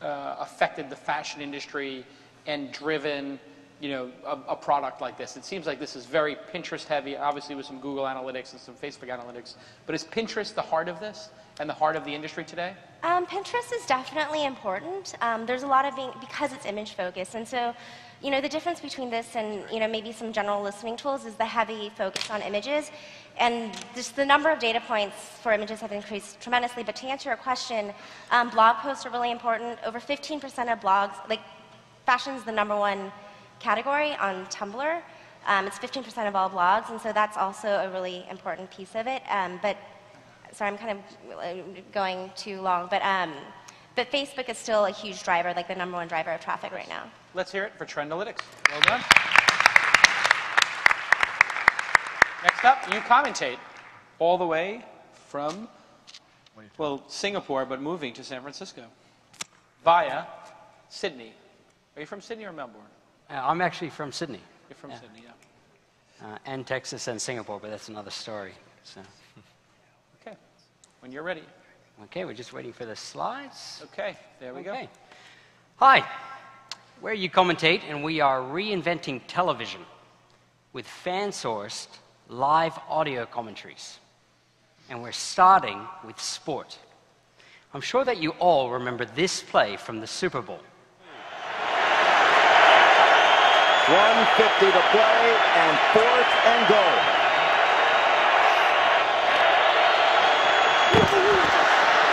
affected the fashion industry and driven, a product like this? It seems like this is very Pinterest heavy, obviously with some Google Analytics and some Facebook Analytics. But is Pinterest the heart of this and the heart of the industry today? Pinterest is definitely important. There's a lot of because it's image focused, and so the difference between this and maybe some general listening tools is the heavy focus on images. And just the number of data points for images have increased tremendously. But to answer your question, blog posts are really important. Over 15% of blogs, fashion's the #1 category on Tumblr. It's 15% of all blogs, and so that's also a really important piece of it. But sorry, I'm kind of going too long. But Facebook is still a huge driver, like the #1 driver of traffic right now. Let's hear it for Trendalytics. Well done. Next up, you commentate all the way from, Singapore, but moving to San Francisco via Sydney. Are you from Sydney or Melbourne? I'm actually from Sydney. You're from Sydney, yeah. And Texas and Singapore, but that's another story. So. Okay, when you're ready. Okay, we're just waiting for the slides. Okay, there we go. Hi, we're You Commentate, and we are reinventing television with fan-sourced live audio commentaries. And we're starting with sport. I'm sure that you all remember this play from the Super Bowl. 1:50 to play, and 4th and goal.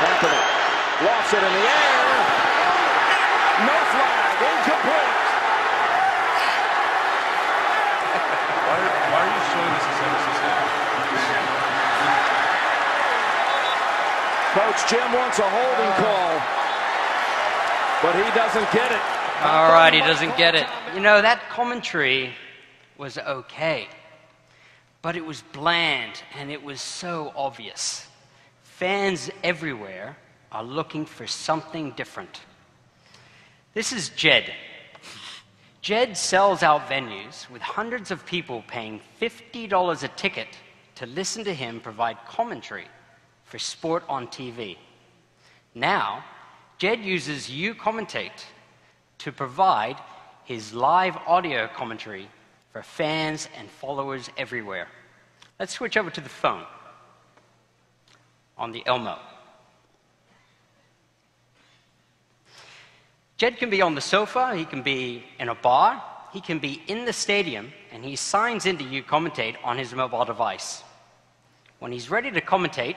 Kaepernick lofts it in the air. No flag, incomplete. Why are you showing this in San Francisco? Coach Jim wants a holding call, but he doesn't get it. All right, he doesn't get it. That commentary was okay, but it was bland and it was so obvious. Fans everywhere are looking for something different. This is Jed. Jed sells out venues with hundreds of people paying $50 a ticket to listen to him provide commentary for sport on TV. Now, Jed uses You Commentate to provide his live audio commentary for fans and followers everywhere. Let's switch over to the phone on the Elmo. Jed can be on the sofa, he can be in a bar, he can be in the stadium, and he signs into uCommentate on his mobile device. When he's ready to commentate,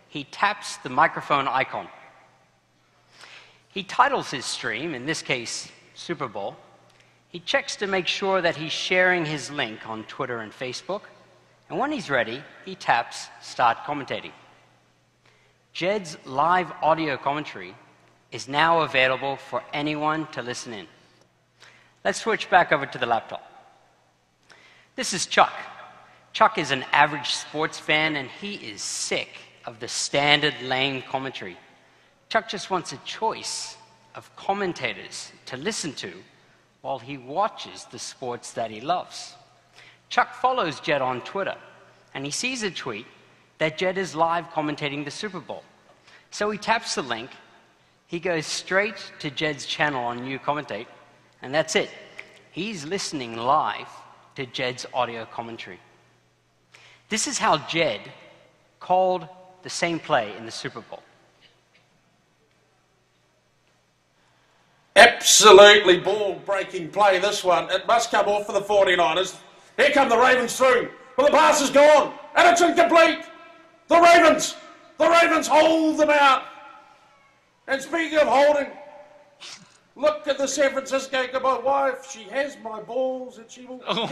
he taps the microphone icon. He titles his stream, in this case, Super Bowl. He checks to make sure that he's sharing his link on Twitter and Facebook. And when he's ready, he taps Start Commentating. Jed's live audio commentary is now available for anyone to listen in. Let's switch back over to the laptop. This is Chuck. Chuck is an average sports fan, and he is sick of the standard lame commentary. Chuck just wants a choice of commentators to listen to while he watches the sports that he loves. Chuck follows Jed on Twitter, and he sees a tweet that Jed is live commentating the Super Bowl. So he taps the link, he goes straight to Jed's channel on uCommentate, and that's it. He's listening live to Jed's audio commentary. This is how Jed called the same play in the Super Bowl. Absolutely ball-breaking play, this one. It must come off for the 49ers. Here come the Ravens through. But the pass is gone, and it's incomplete. The Ravens hold them out. And speaking of holding, look at the San Francisco. My wife, she has my balls, and she will... All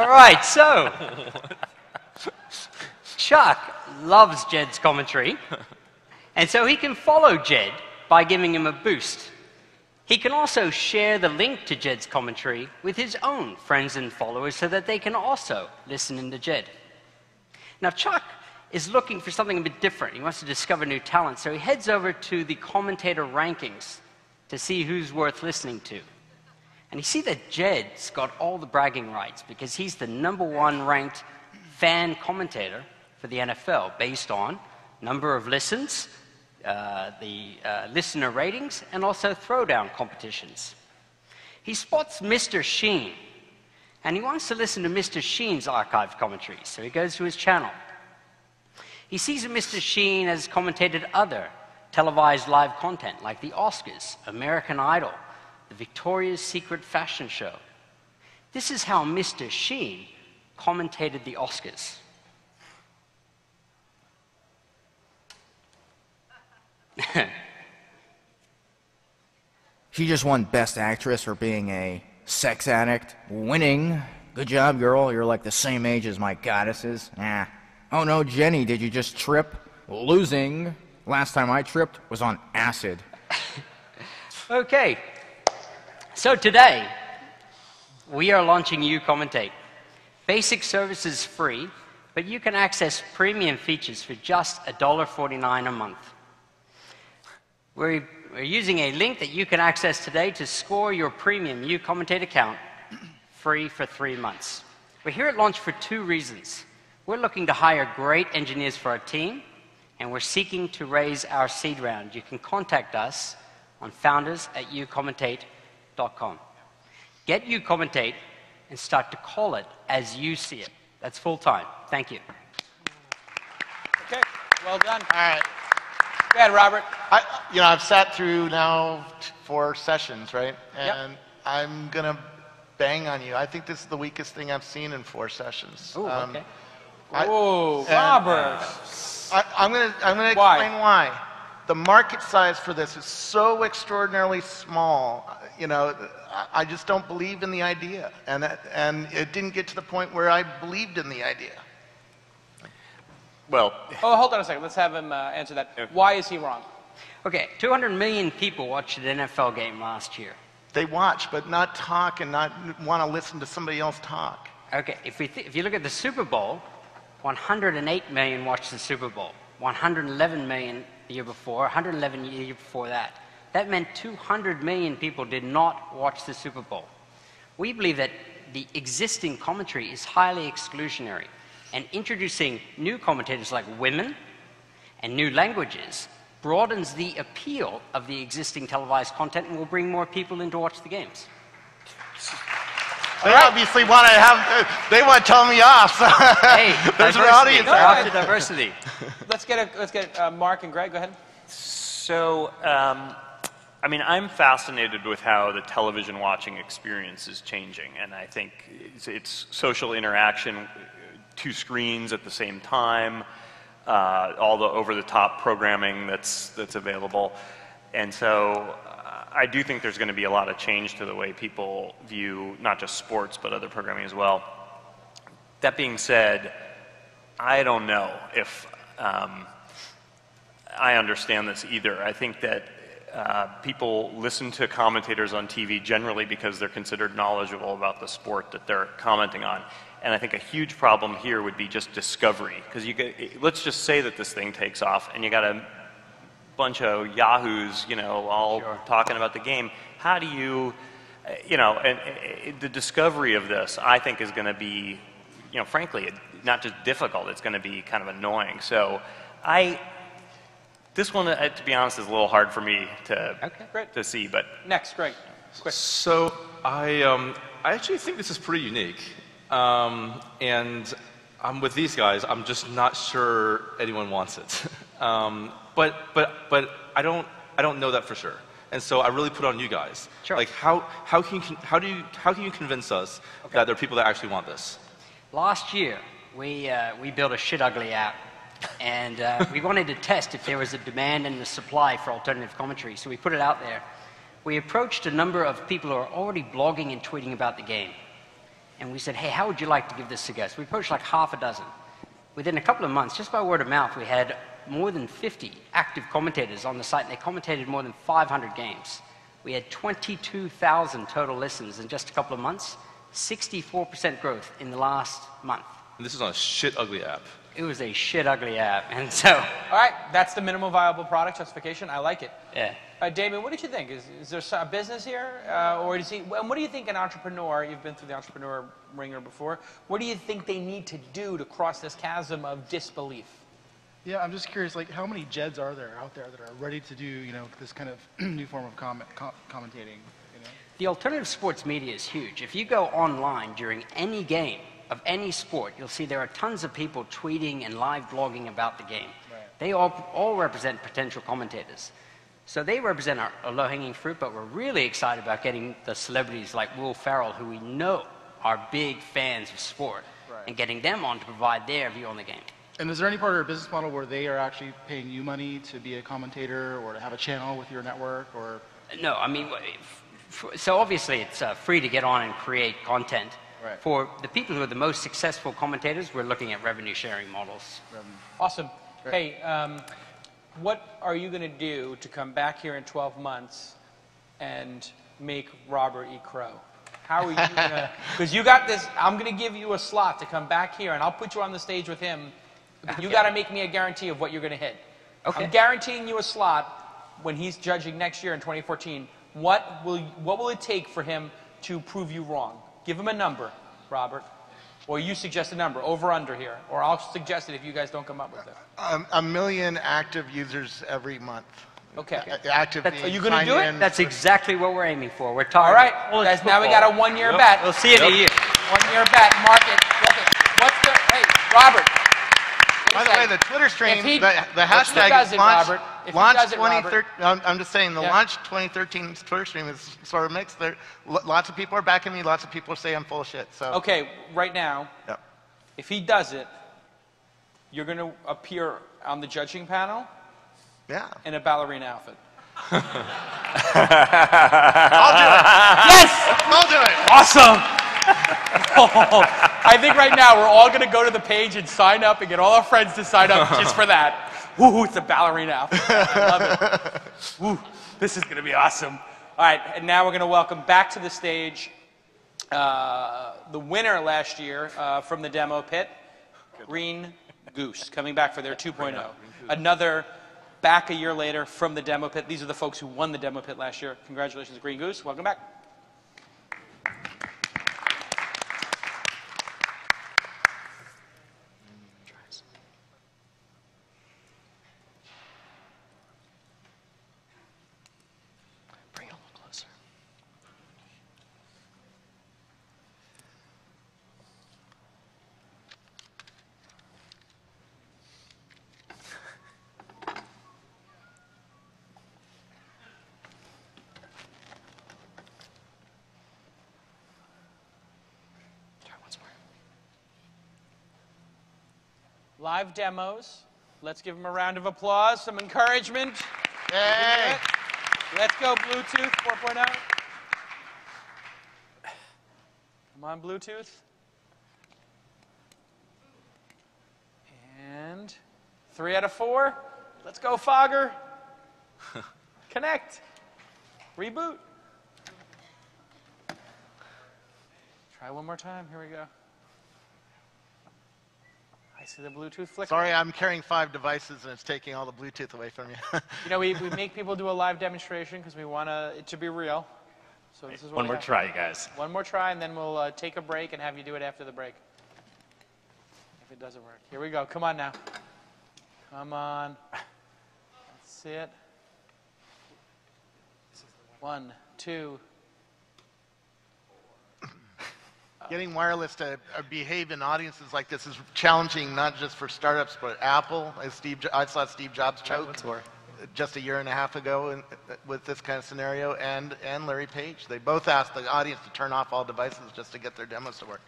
right, so Chuck loves Jed's commentary, and so he can follow Jed by giving him a boost. He can also share the link to Jed's commentary with his own friends and followers so that they can also listen in to Jed. Now, Chuck is looking for something a bit different. He wants to discover new talent, so he heads over to the commentator rankings to see who's worth listening to. And you see that Jed's got all the bragging rights because he's the #1 ranked fan commentator for the NFL based on number of listens, the listener ratings, and also throwdown competitions. He spots Mr. Sheen, and he wants to listen to Mr. Sheen's archived commentary, so he goes to his channel. He sees that Mr. Sheen has commentated other televised live content like the Oscars, American Idol, the Victoria's Secret fashion show. This is how Mr. Sheen commentated the Oscars. She just won Best Actress for being a sex addict. Winning. Good job, girl. You're like the same age as my goddesses. Ah. Oh no, Jenny, did you just trip? Losing. Last time I tripped was on acid. Okay. So today, we are launching uCommentate. Basic service is free, but you can access premium features for just $1.49 a month. We're using a link that you can access today to score your premium uCommentate account free for 3 months. We're here at launch for 2 reasons. We're looking to hire great engineers for our team, and we're seeking to raise our seed round. You can contact us on founders@ucommentate.com. Get uCommentate and start to call it as you see it. That's full time. Thank you. Okay, well done. All right. Go ahead, Robert. I've sat through now 4 sessions, right? And Yep. I'm going to bang on you. I think this is the weakest thing I've seen in 4 sessions. Ooh, okay. Robert. I'm going to explain why. The market size for this is so extraordinarily small. I just don't believe in the idea, and it didn't get to the point where I believed in the idea. Well, Hold on a second. Let's have him answer that. Why is he wrong? Okay, 200 million people watched an NFL game last year. They watch, but not talk and not want to listen to somebody else talk. Okay, if you look at the Super Bowl, 108 million watched the Super Bowl. 111 million the year before, 111 the year before that. That meant 200 million people did not watch the Super Bowl. We believe that the existing commentary is highly exclusionary, and introducing new commentators like women and new languages broadens the appeal of the existing televised content and will bring more people in to watch the games. They obviously want to they want to tell me off. So hey, there's an audience. After diversity. Let's get Mark and Greg. Go ahead. So, I mean, I'm fascinated with how the television watching experience is changing, and I think it's social interaction, 2 screens at the same time, all the over-the-top programming that's available, and so I do think there's going to be a lot of change to the way people view not just sports but other programming as well. That being said, I don't know if I understand this either. I think that people listen to commentators on TV generally because they're considered knowledgeable about the sport that they're commenting on. And I think a huge problem here would be just discovery. Because let's just say that this thing takes off and you got a bunch of yahoos, you know, all talking about the game. How do you, you know, and the discovery of this, I think, is going to be, you know, frankly, not just difficult, it's going to be kind of annoying. So this one, to be honest, is a little hard for me to see. But next, Greg. Quick. So I actually think this is pretty unique, and I'm with these guys. I'm just not sure anyone wants it. But I don't know that for sure. And so I really put on you guys. Sure. Like how can you convince us that there are people that actually want this? Last year, we built a shit ugly app. And we wanted to test if there was a demand and a supply for alternative commentary, so we put it out there. We approached a number of people who are already blogging and tweeting about the game. And we said, hey, how would you like to give this a go? So we approached like half a dozen. Within a couple of months, just by word of mouth, we had more than 50 active commentators on the site, and they commentated more than 500 games. We had 22,000 total listens in just a couple of months, 64% growth in the last month. And this is on a shit ugly app. It was a shit ugly app, and so. All right, that's the minimum viable product justification. I like it. Yeah. Damien, what did you think? Is there a business here, or is he? And what do you think an entrepreneur? You've been through the entrepreneur ringer before. What do you think they need to do to cross this chasm of disbelief? Yeah, I'm just curious. Like, how many Jeds are there out there that are ready to do, you know, this kind of new form of commentating? You know? The alternative sports media is huge. If you go online during any game of any sport, you'll see there are tons of people tweeting and live blogging about the game. Right. They all represent potential commentators. So they represent a low-hanging fruit, but we're really excited about getting the celebrities like Will Ferrell, who we know are big fans of sport, and getting them on to provide their view on the game. And is there any part of your business model where they are actually paying you money to be a commentator or to have a channel with your network? Or No, I mean, so obviously it's free to get on and create content. Right. For the people who are the most successful commentators, we're looking at revenue sharing models. Awesome. Hey, what are you going to do to come back here in 12 months and make Robert E. Crow? How are you going to, because you got this, I'm going to give you a slot to come back here and I'll put you on the stage with him. You got to make me a guarantee of what you're going to hit. Okay. I'm guaranteeing you a slot when he's judging next year in 2014. What will it take for him to prove you wrong? Give him a number, Robert. Or you suggest a number, over, under here. Or I'll suggest it if you guys don't come up with it. 1 million active users every month. Okay. Active. Are you going to do it? That's exactly what we're aiming for. We're targeting. All right. Guys, now we got a 1 year bet. We'll see in a year. 1 year bet. Mark it. Look it. What's the, hey, Robert. By the way, the Twitter stream, the hashtag is launch 2013. I'm just saying, the launch 2013 Twitter stream is sort of mixed. There, lots of people are backing me. Lots of people say I'm full of shit. So. Okay, right now, if he does it, you're going to appear on the judging panel. Yeah. In a ballerina outfit. I'll do it. Yes! I'll do it. Awesome. I think right now we're all going to go to the page and sign up and get all our friends to sign up just for that. Woo, it's a ballerina outfit. I love it. Woo, this is going to be awesome. All right, and now we're going to welcome back to the stage the winner last year from the demo pit, Green Goose, coming back for their 2.0. Another back a year later from the demo pit. These are the folks who won the demo pit last year. Congratulations, Green Goose. Welcome back. live demos. Let's give them a round of applause, some encouragement. Yay! Let's go Bluetooth 4.0. Come on, Bluetooth. And 3 out of 4. Let's go, Fogger. Connect. Reboot. Try one more time. Here we go. I see the Bluetooth flicker. Sorry, I'm carrying 5 devices and it's taking all the Bluetooth away from you. You know, we make people do a live demonstration because we want it to be real. So this is what One more try, you guys. One more try, and then we'll take a break and have you do it after the break. If it doesn't work. Here we go. Come on now. Come on. That's it. 1, 2. Getting wireless to behave in audiences like this is challenging, not just for startups, but Apple. I saw Steve Jobs choke just a year and a half ago with this kind of scenario, and Larry Page. They both asked the audience to turn off all devices just to get their demos to work.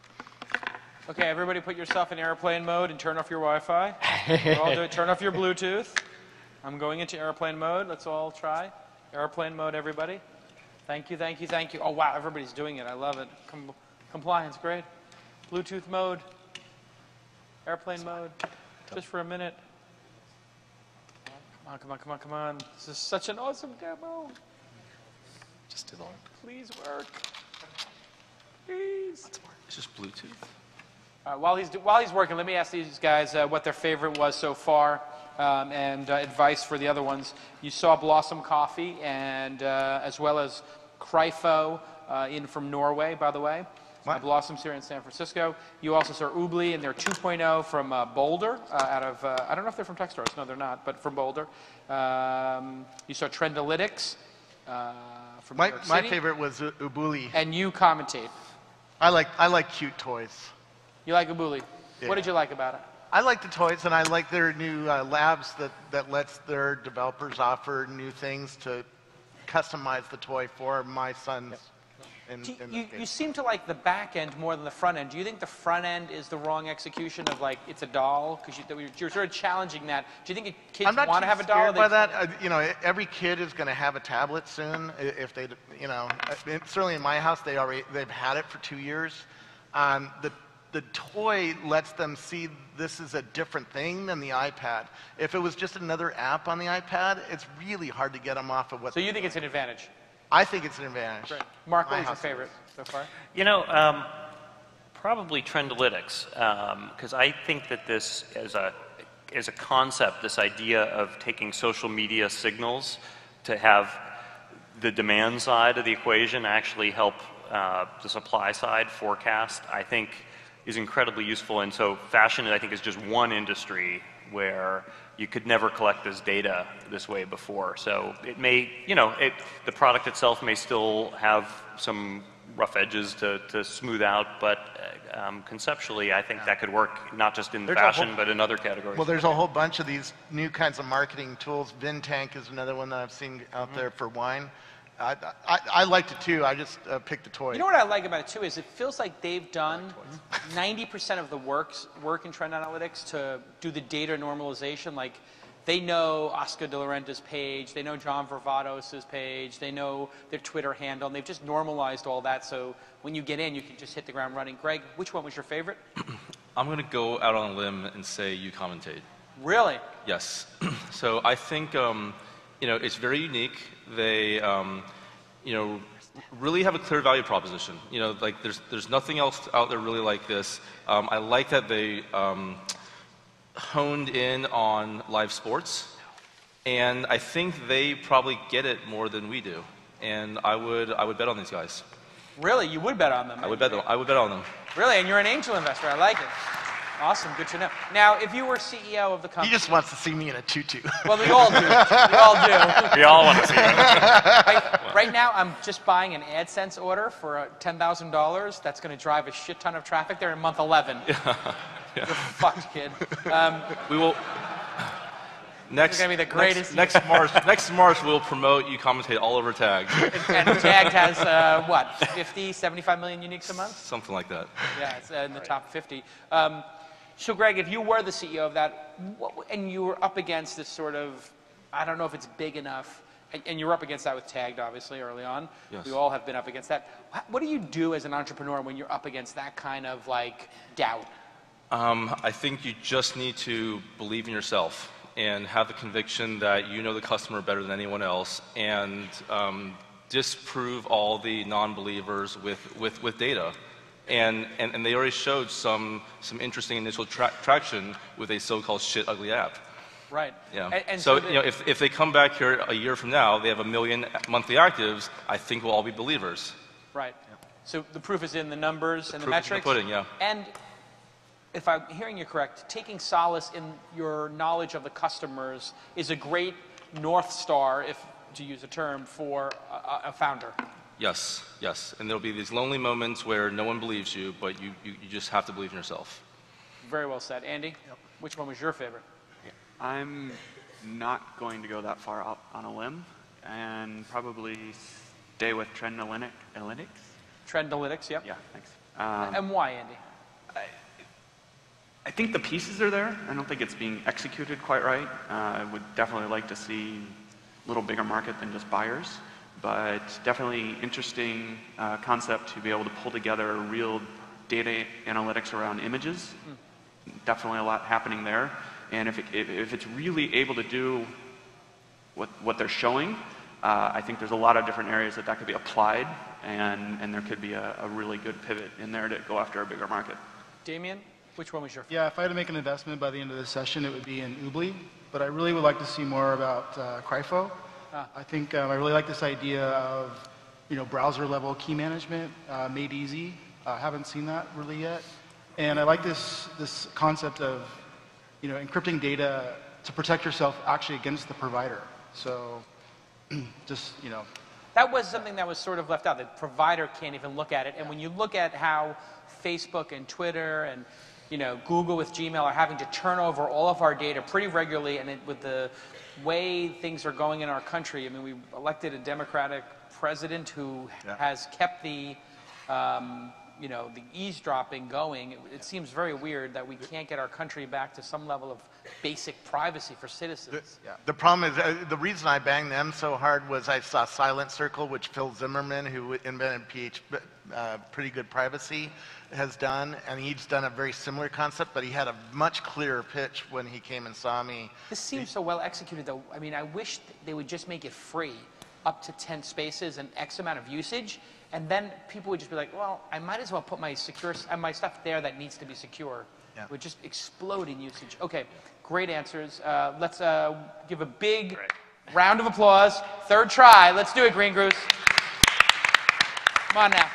Okay, everybody put yourself in airplane mode and turn off your Wi-Fi. We'll all do it. Turn off your Bluetooth. I'm going into airplane mode. Let's all try. Airplane mode, everybody. Thank you, thank you, thank you. Oh, wow, everybody's doing it. I love it. Compliance, great. Bluetooth mode. Airplane mode. Just for a minute. Come on, come on, come on, come on. This is such an awesome demo. Just do the one. Please work. Please. It's just Bluetooth. While he's working, let me ask these guys what their favorite was so far, and advice for the other ones. You saw Blossom Coffee, and as well as Crypho in from Norway, by the way. Blossom's here in San Francisco. You also saw Oobly and their 2.0 from Boulder, out of, I don't know if they're from Techstars. No, they're not, but from Boulder. You saw Trendalytics from New York City. My favorite was Ubuli. And you commentate. I like cute toys. You like Ubuli? Yeah. What did you like about it? I like the toys, and I like their new labs that lets their developers offer new things to customize the toy for my sons. You seem to like the back end more than the front end. Do you think the front end is the wrong execution of, like, it's a doll? Because you're sort of challenging that. Do you think kids want to have a doll? By that, you know, every kid is going to have a tablet soon. If they, you know, certainly in my house they've had it for 2 years. The toy lets them see this is a different thing than the iPad. If it was just another app on the iPad, it's really hard to get them off of what. So you think it's an advantage? I think it's an advantage. Great. Mark, what was your favorite so far? You know, probably Trendalytics, because I think that this as a concept, this idea of taking social media signals to have the demand side of the equation actually help the supply side forecast, I think is incredibly useful. And so fashion, I think, is just one industry where you could never collect this data this way before. So it may, you know, the product itself may still have some rough edges to smooth out, but conceptually, I think that could work not just in fashion, but in other categories. Well, there's a whole bunch of these new kinds of marketing tools. VinTank is another one that I've seen out there for wine. I liked it too. I just picked a toy. You know what I like about it too is it feels like they've done 90% of the work in Trendalytics to do the data normalization. Like, they know Oscar de la Renta's page, they know John Varvatos' page, they know their Twitter handle, and they've just normalized all that. So when you get in, you can just hit the ground running. Greg, which one was your favorite? I'm going to go out on a limb and say you commentate. Really? Yes. So I think you know, it's very unique. They, you know, really have a clear value proposition. You know, like there's nothing else out there really like this. I like that they honed in on live sports, and I think they probably get it more than we do. And I would bet on these guys. Really, you would bet on them? I would bet on them. Really, and you're an angel investor. I like it. Awesome, good to know. Now, if you were CEO of the company... He just wants to see me in a tutu. Well, we all do. We all do. We all want to see you. Right now, I'm just buying an AdSense order for $10,000. That's going to drive a shit ton of traffic there in month 11. Yeah. You're fucked, kid. We will... Next, going to be the greatest. Next March, we'll promote you commentate all over Tagged. And Tagged has, what, 50, 75 million uniques a month? Something like that. Yeah, it's in the top 50. So Greg, if you were the CEO of that, and you were up against this sort of, I don't know if it's big enough, and you were up against that with Tagged, obviously, early on. Yes. We all have been up against that. What do you do as an entrepreneur when you're up against that kind of like doubt? I think you just need to believe in yourself and have the conviction that you know the customer better than anyone else, and disprove all the non-believers with data. And they already showed some interesting initial traction with a so-called shit ugly app. Right. Yeah. And so you know, if they come back here a year from now, they have 1 million monthly actives, I think we'll all be believers. Right. So the proof is in the numbers and the Proof is in the metrics. pudding, yeah. And if I'm hearing you correct, taking solace in your knowledge of the customers is a great North Star, if to use a term, for a founder. Yes, yes. And there'll be these lonely moments where no one believes you, but you just have to believe in yourself. Very well said. Andy, which one was your favorite? I'm not going to go that far out on a limb, and probably stay with Trendlytics. Trendlytics, yep. Yeah, thanks. And why, Andy? I think the pieces are there. I don't think it's being executed quite right. I would definitely like to see a little bigger market than just buyers, but definitely interesting concept to be able to pull together real data analytics around images. Definitely a lot happening there. And if it's really able to do what they're showing, I think there's a lot of different areas that could be applied, and there could be a really good pivot in there to go after a bigger market. Damien, which one was your favorite? Yeah, if I had to make an investment by the end of this session, it would be in Oobly, but I really would like to see more about Crypho. I think I really like this idea of, browser level key management made easy. I haven't seen that really yet. And I like this concept of, encrypting data to protect yourself actually against the provider. So just, That was something that was sort of left out. The provider can't even look at it. And when you look at how Facebook and Twitter and Google with Gmail are having to turn over all of our data pretty regularly, and with the way things are going in our country, I mean, we elected a Democratic president who has kept the the eavesdropping going. It seems very weird that we can't get our country back to some level of basic privacy for citizens. The problem is, the reason I banged them so hard was I saw Silent Circle, which Phil Zimmerman, who invented Pretty Good Privacy, has done, and he's done a very similar concept, but he had a much clearer pitch when he came and saw me. This seems so well executed, though. I mean, I wish they would just make it free, up to 10 spaces and X amount of usage, and then people would just be like, well, I might as well put my my stuff there that needs to be secure. It would just explode in usage. Okay, great answers. Let's give a big round of applause. Third try. Let's do it, Green Goose. Come on now.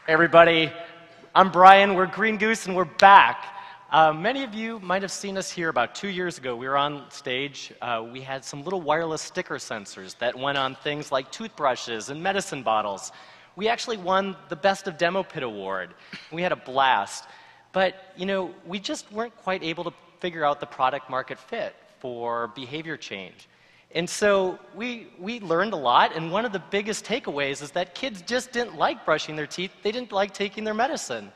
Hey everybody, I'm Brian, we're Green Goose, and we're back. Many of you might have seen us here about 2 years ago. We were on stage. We had some little wireless sticker sensors that went on things like toothbrushes and medicine bottles. We actually won the Best of Demo Pit Award. We had a blast. But, we just weren't quite able to figure out the product market fit for behavior change. And so we learned a lot, and one of the biggest takeaways is that kids just didn't like brushing their teeth. They didn't like taking their medicine.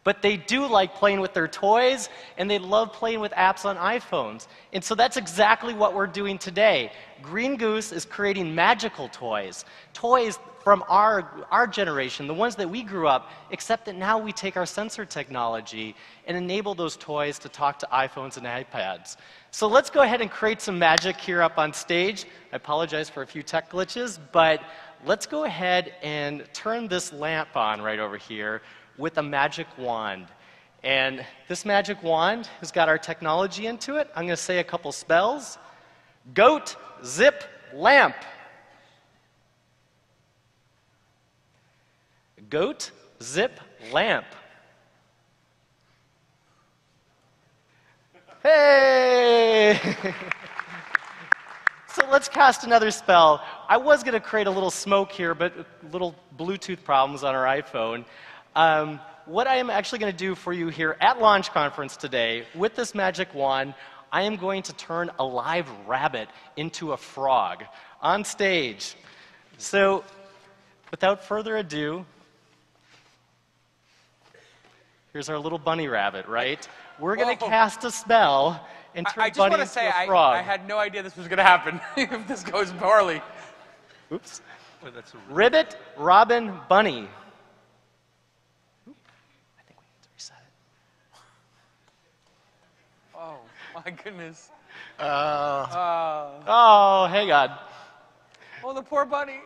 But they do like playing with their toys, and they love playing with apps on iPhones. And so that's exactly what we're doing today. Green Goose is creating magical toys. Toys from our generation, the ones that we grew up, except that now we take our sensor technology and enable those toys to talk to iPhones and iPads. So let's go ahead and create some magic here up on stage. I apologize for a few tech glitches, but let's go ahead and turn this lamp on right over here with a magic wand. And this magic wand has got our technology into it. I'm going to say a couple spells. Goat, zip, lamp. Goat, zip, lamp. Hey! So let's cast another spell. I was going to create a little smoke here, but little Bluetooth problems on our iPhone. What I am actually going to do for you here at Launch Conference today, with this magic wand, I am going to turn a live rabbit into a frog on stage. So, without further ado, Here's our little bunny rabbit, right? We're going to cast a spell and turn I just Bunny want to into say, a frog. I had no idea this was going to happen if this goes poorly. Oops. Wait, that's a Ribbit, Robin, Bunny. Oop. I think we need to reset it. Oh, my goodness. Oh, hang on. Oh, the poor bunny.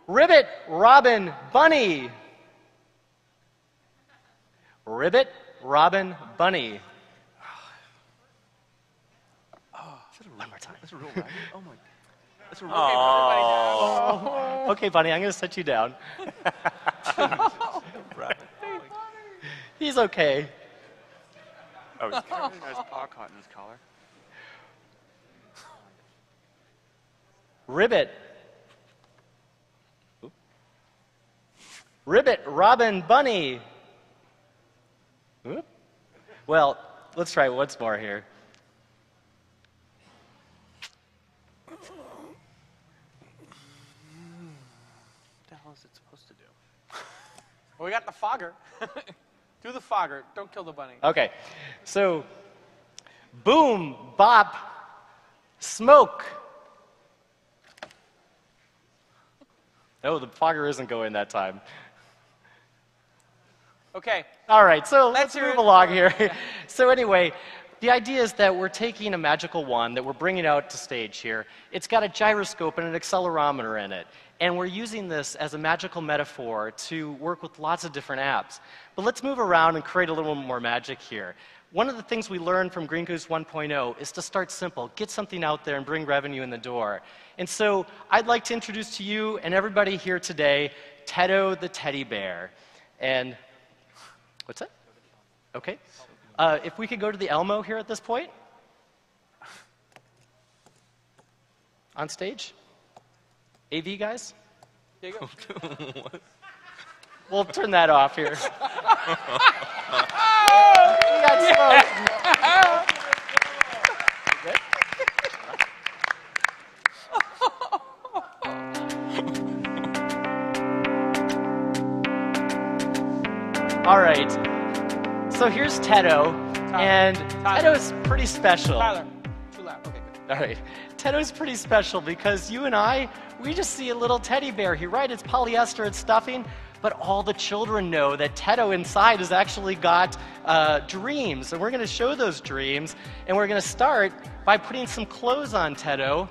Ribbit, Robin, Bunny. Ribbit, Robin, Bunny. One more time. That's a real rabbit. Oh my. That's a real Oh. Okay, Bunny, I'm going to set you down. rabbit. He's okay. Oh, he's got a really nice paw caught in his collar. Ribbit. Oop. Ribbit, Robin, Bunny. Oop. Well, let's try once more here. What the hell is it supposed to do? Well, we got the fogger. Do the fogger. Don't kill the bunny. Okay, so boom, bop, smoke. No, the fogger isn't going that time. Okay. All right, so let's hear move it. along here. So anyway, the idea is that we're taking a magical wand that we're bringing out to stage here. It's got a gyroscope and an accelerometer in it. And we're using this as a magical metaphor to work with lots of different apps. But let's move around and create a little more magic here. One of the things we learned from Green Goose 1.0 is to start simple, get something out there and bring revenue in the door. And so I'd like to introduce to you and everybody here today, Tedo the teddy bear. And what's that? Okay. If we could go to the Elmo here at this point. On stage. AV guys? Here you go. We'll turn that off here. We got smoke. All right. So here's Tedo, and Tedo's pretty special. Tyler, too loud. Okay, good. All right. Tedo's pretty special because you and I, we just see a little teddy bear here, right? It's polyester, it's stuffing, but all the children know that Tedo inside has actually got dreams, and we're going to show those dreams, and we're going to start by putting some clothes on Tedo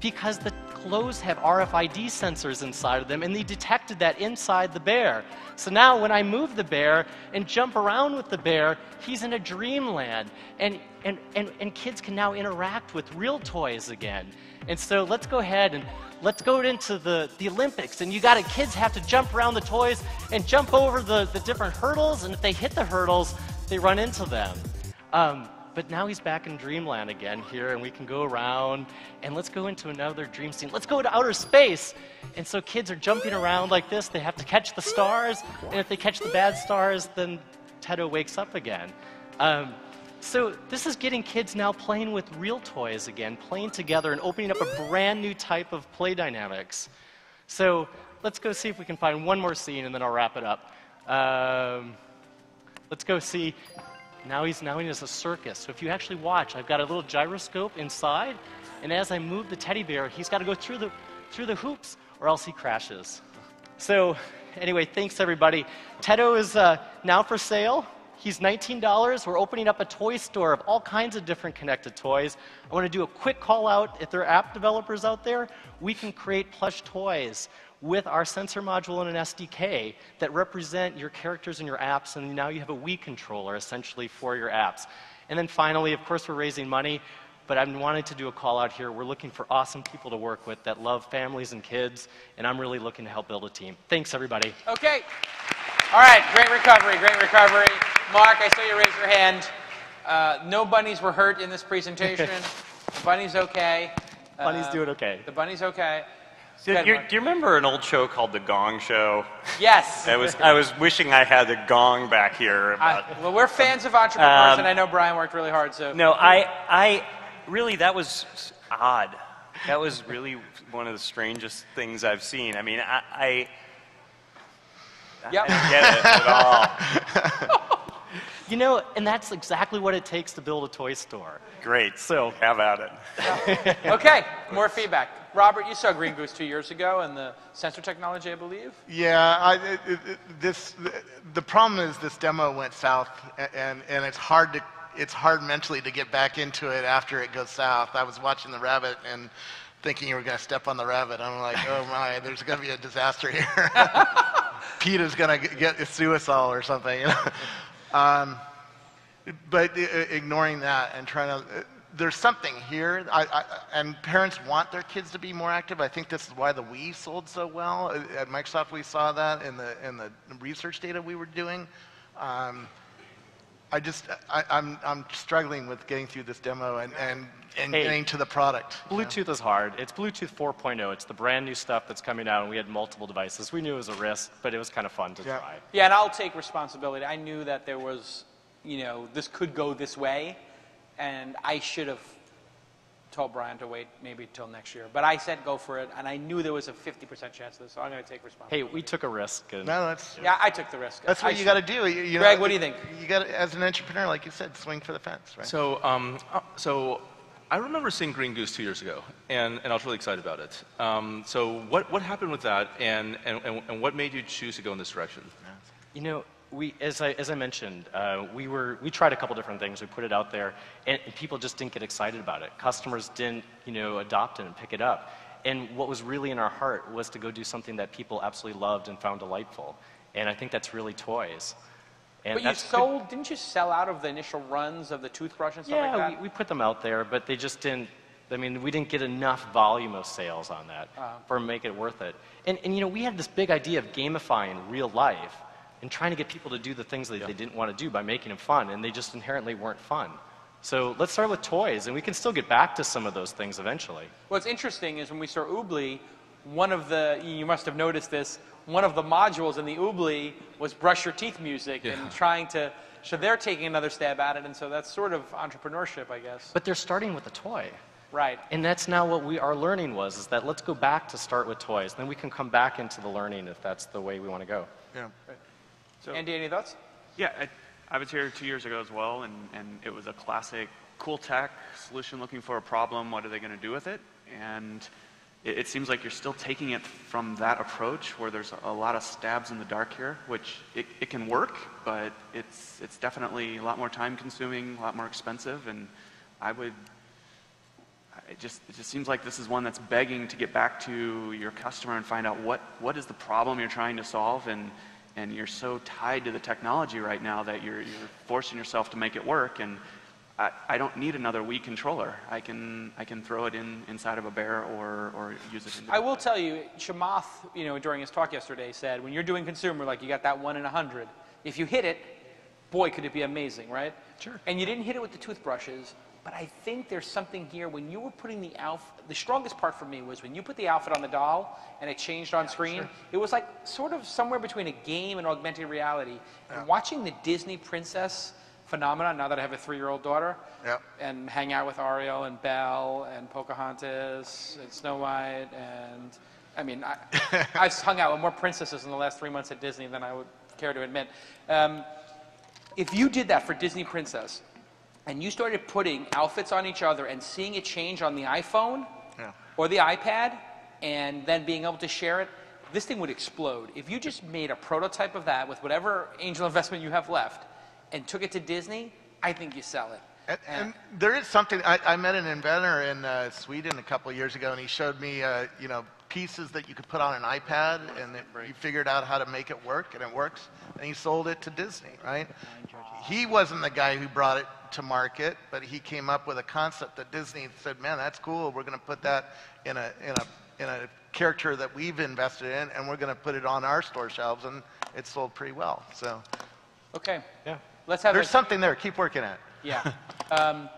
because the clothes have RFID sensors inside of them, and they detected that inside the bear. So now when I move the bear and jump around with the bear, he's in a dreamland, and kids can now interact with real toys again. And so let's go ahead and let's go into the Olympics, and kids have to jump around the toys and jump over the different hurdles, and if they hit the hurdles, they run into them. But now he's back in dreamland again here, and we can go around, and let's go into another dream scene. Let's go to outer space. And so kids are jumping around like this. They have to catch the stars, and if they catch the bad stars, then Tedo wakes up again. So this is getting kids now playing with real toys again, playing together and opening up a brand new type of play dynamics. So let's go see if we can find one more scene, and then I'll wrap it up. Let's go see. Now he's in a circus. So if you actually watch, I've got a little gyroscope inside, and as I move the teddy bear, he's got to go through the hoops, or else he crashes. So anyway, thanks everybody. Tedo is now for sale. He's $19. We're opening up a toy store of all kinds of different connected toys. I want to do a quick call out. If there are app developers out there, we can create plush toys with our sensor module and an SDK that represent your characters and your apps, and now you have a Wii controller essentially for your apps. And then finally, of course, we're raising money, but I'm wanting to do a call out here. We're looking for awesome people to work with that love families and kids, and I'm really looking to help build a team. Thanks, everybody. Okay. All right, great recovery, great recovery. Mark, I saw you raise your hand. No bunnies were hurt in this presentation. The bunny's okay. Bunny's doing okay. The bunny's okay. Do you remember an old show called The Gong Show? Yes. I was wishing I had the gong back here. Well, we're fans of entrepreneurs, and I know Brian worked really hard. So no, I really, that was odd. That was really one of the strangest things I've seen. I mean, Yep. I didn't get it at all. You know, and that's exactly what it takes to build a toy store. Great. So have at it. Okay, more feedback. Robert, you saw Green Goose 2 years ago and the sensor technology, I believe. Yeah, the problem is this demo went south, and it's hard mentally to get back into it after it goes south. I was watching the rabbit and thinking you were going to step on the rabbit. I'm like, oh my, there's going to be a disaster here. PETA's going to sue us all or something. You know? But ignoring that and trying to, there's something here, and parents want their kids to be more active. I think this is why the Wii sold so well. At Microsoft, we saw that in the research data we were doing. I'm struggling with getting through this demo and getting to the product. Bluetooth is hard. It's Bluetooth 4.0. It's the brand new stuff that's coming out, and we had multiple devices. We knew it was a risk, but it was kind of fun to try. Yeah, and I'll take responsibility. I knew that there was, you know, this could go this way, and I should have told Brian to wait maybe till next year. But I said go for it, and I knew there was a 50% chance of this, so I'm going to take responsibility. Hey, we took a risk. And No, that's yeah, I took the risk. That's what you got to do. You Greg, know, what do you think? You got as an entrepreneur, like you said, swing for the fence, right? So I remember seeing Green Goose 2 years ago, and I was really excited about it. So what happened with that, and what made you choose to go in this direction? You know, as I mentioned, we tried a couple different things. We put it out there, and people just didn't get excited about it. Customers didn't, you know, adopt it and pick it up. And what was really in our heart was to go do something that people absolutely loved and found delightful. And I think that's really toys. And But didn't you sell out of the initial runs of the toothbrush and stuff like that? Yeah, we put them out there, but they just didn't, I mean, we didn't get enough volume of sales on that for make it worth it. And, you know, we had this big idea of gamifying real life and trying to get people to do the things that they didn't want to do by making them fun, and they just inherently weren't fun. So let's start with toys, and we can still get back to some of those things eventually. What's interesting is when we saw Oobly, one of the, you must have noticed this, one of the modules in the Oobly was brush your teeth music and trying to, so they're taking another stab at it, and so that's sort of entrepreneurship, I guess. But they're starting with a toy. Right. And that's now what our learning was, is that let's go back to start with toys, then we can come back into the learning if that's the way we want to go. Yeah. Right. So, Andy, any thoughts? Yeah, I was here 2 years ago as well, and it was a classic cool tech solution looking for a problem. What are they going to do with it? And it seems like you're still taking it from that approach where there's a lot of stabs in the dark here, which it can work, but it's definitely a lot more time consuming, a lot more expensive, and it just seems like this is one that's begging to get back to your customer and find out what is the problem you're trying to solve, and you're so tied to the technology right now that you're forcing yourself to make it work. And I don't need another Wii controller. I can throw it inside of a bear or use it. I will tell you, Chamath, you know, during his talk yesterday said, when you're doing consumer, like you got that 1 in 100, if you hit it, boy, could it be amazing, right? Sure. And you didn't hit it with the toothbrushes, but I think there's something here when you were putting the outfit, the strongest part for me was when you put the outfit on the doll and it changed on screen. Sure. It was like sort of somewhere between a game and augmented reality. Yeah. And watching the Disney princess phenomenon, now that I have a 3-year-old daughter, and hang out with Ariel and Belle and Pocahontas and Snow White, and I mean, I've hung out with more princesses in the last 3 months at Disney than I would care to admit. If you did that for Disney Princess, and you started putting outfits on each other and seeing it change on the iPhone or the iPad, and then being able to share it, this thing would explode. If you just made a prototype of that with whatever angel investment you have left and took it to Disney, I think you sell it. And there is something, I met an inventor in Sweden a couple of years ago, and he showed me, you know, pieces that you could put on an iPad, and he figured out how to make it work, and it works, and he sold it to Disney, right? He wasn't the guy who brought it to market, but he came up with a concept that Disney said, man, that's cool, we're going to put that in a character that we've invested in, and we're going to put it on our store shelves, and it sold pretty well. So, okay, yeah, let's have there's something there. Keep working at it. Yeah,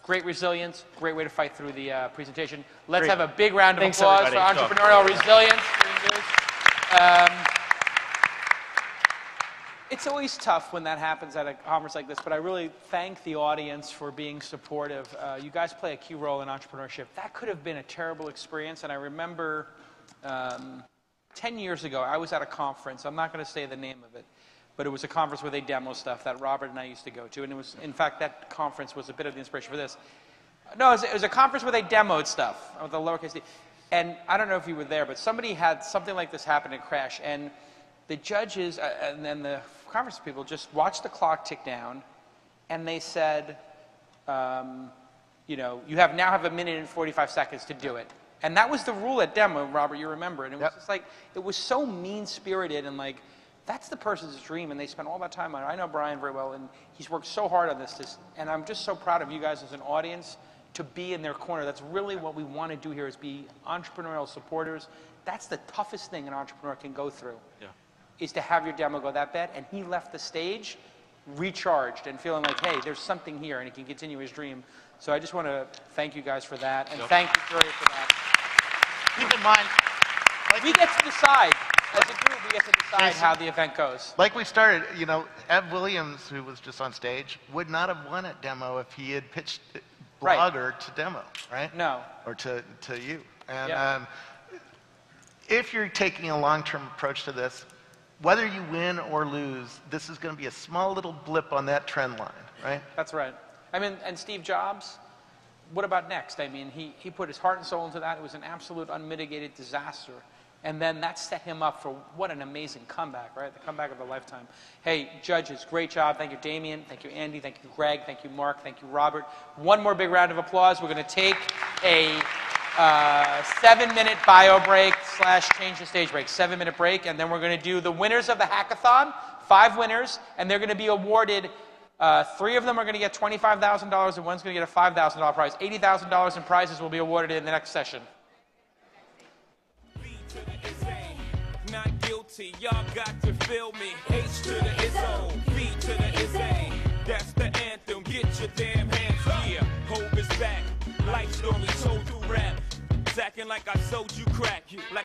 great resilience, great way to fight through the presentation. Let's have a big round of applause for entrepreneurial resilience. Green Goose. It's always tough when that happens at a conference like this, but I really thank the audience for being supportive. You guys play a key role in entrepreneurship. That could have been a terrible experience, and I remember 10 years ago, I was at a conference. I'm not going to say the name of it, but it was a conference where they demo stuff that Robert and I used to go to. And it was, in fact, that conference was a bit of the inspiration for this. No, it was a conference where they demoed stuff with the lowercase d. And I don't know if you were there, but somebody had something like this happen in Crash. And the judges and then the conference people just watched the clock tick down. And they said, you know, you now have 1 minute and 45 seconds to do it. And that was the rule at demo, Robert, you remember. And it was just like, it was so mean-spirited and like, that's the person's dream, and they spent all that time on it. I know Brian very well, and he's worked so hard on this, and I'm just so proud of you guys as an audience to be in their corner. That's really what we want to do here, is be entrepreneurial supporters. That's the toughest thing an entrepreneur can go through, is to have your demo go that bad. And he left the stage recharged and feeling like, hey, there's something here, and he can continue his dream. So I just want to thank you guys for that, and thank you, Victoria, for that. Keep in mind, we get to decide. As a group, we get to decide how the event goes. Like we started, you know, Ev Williams, who was just on stage, would not have won at demo if he had pitched Blogger to demo, right? No. Or to you. And if you're taking a long-term approach to this, whether you win or lose, this is going to be a small little blip on that trend line, right? That's right. I mean, and Steve Jobs, what about next? I mean, he put his heart and soul into that. It was an absolute unmitigated disaster. And then that set him up for what an amazing comeback, right? The comeback of a lifetime. Hey, judges, great job. Thank you, Damien. Thank you, Andy. Thank you, Greg. Thank you, Mark. Thank you, Robert. One more big round of applause. We're going to take a 7-minute bio break / change the stage break. 7-minute break. And then we're going to do the winners of the hackathon, 5 winners. And they're going to be awarded, 3 of them are going to get $25,000 and one's going to get a $5,000 prize. $80,000 in prizes will be awarded in the next session. Not guilty, y'all got to feel me. H to the Izzo, B to the Izzy. That's the anthem, get your damn hands up. Yeah, Hov is back, life story told through rap. Acting like I sold you crack. Like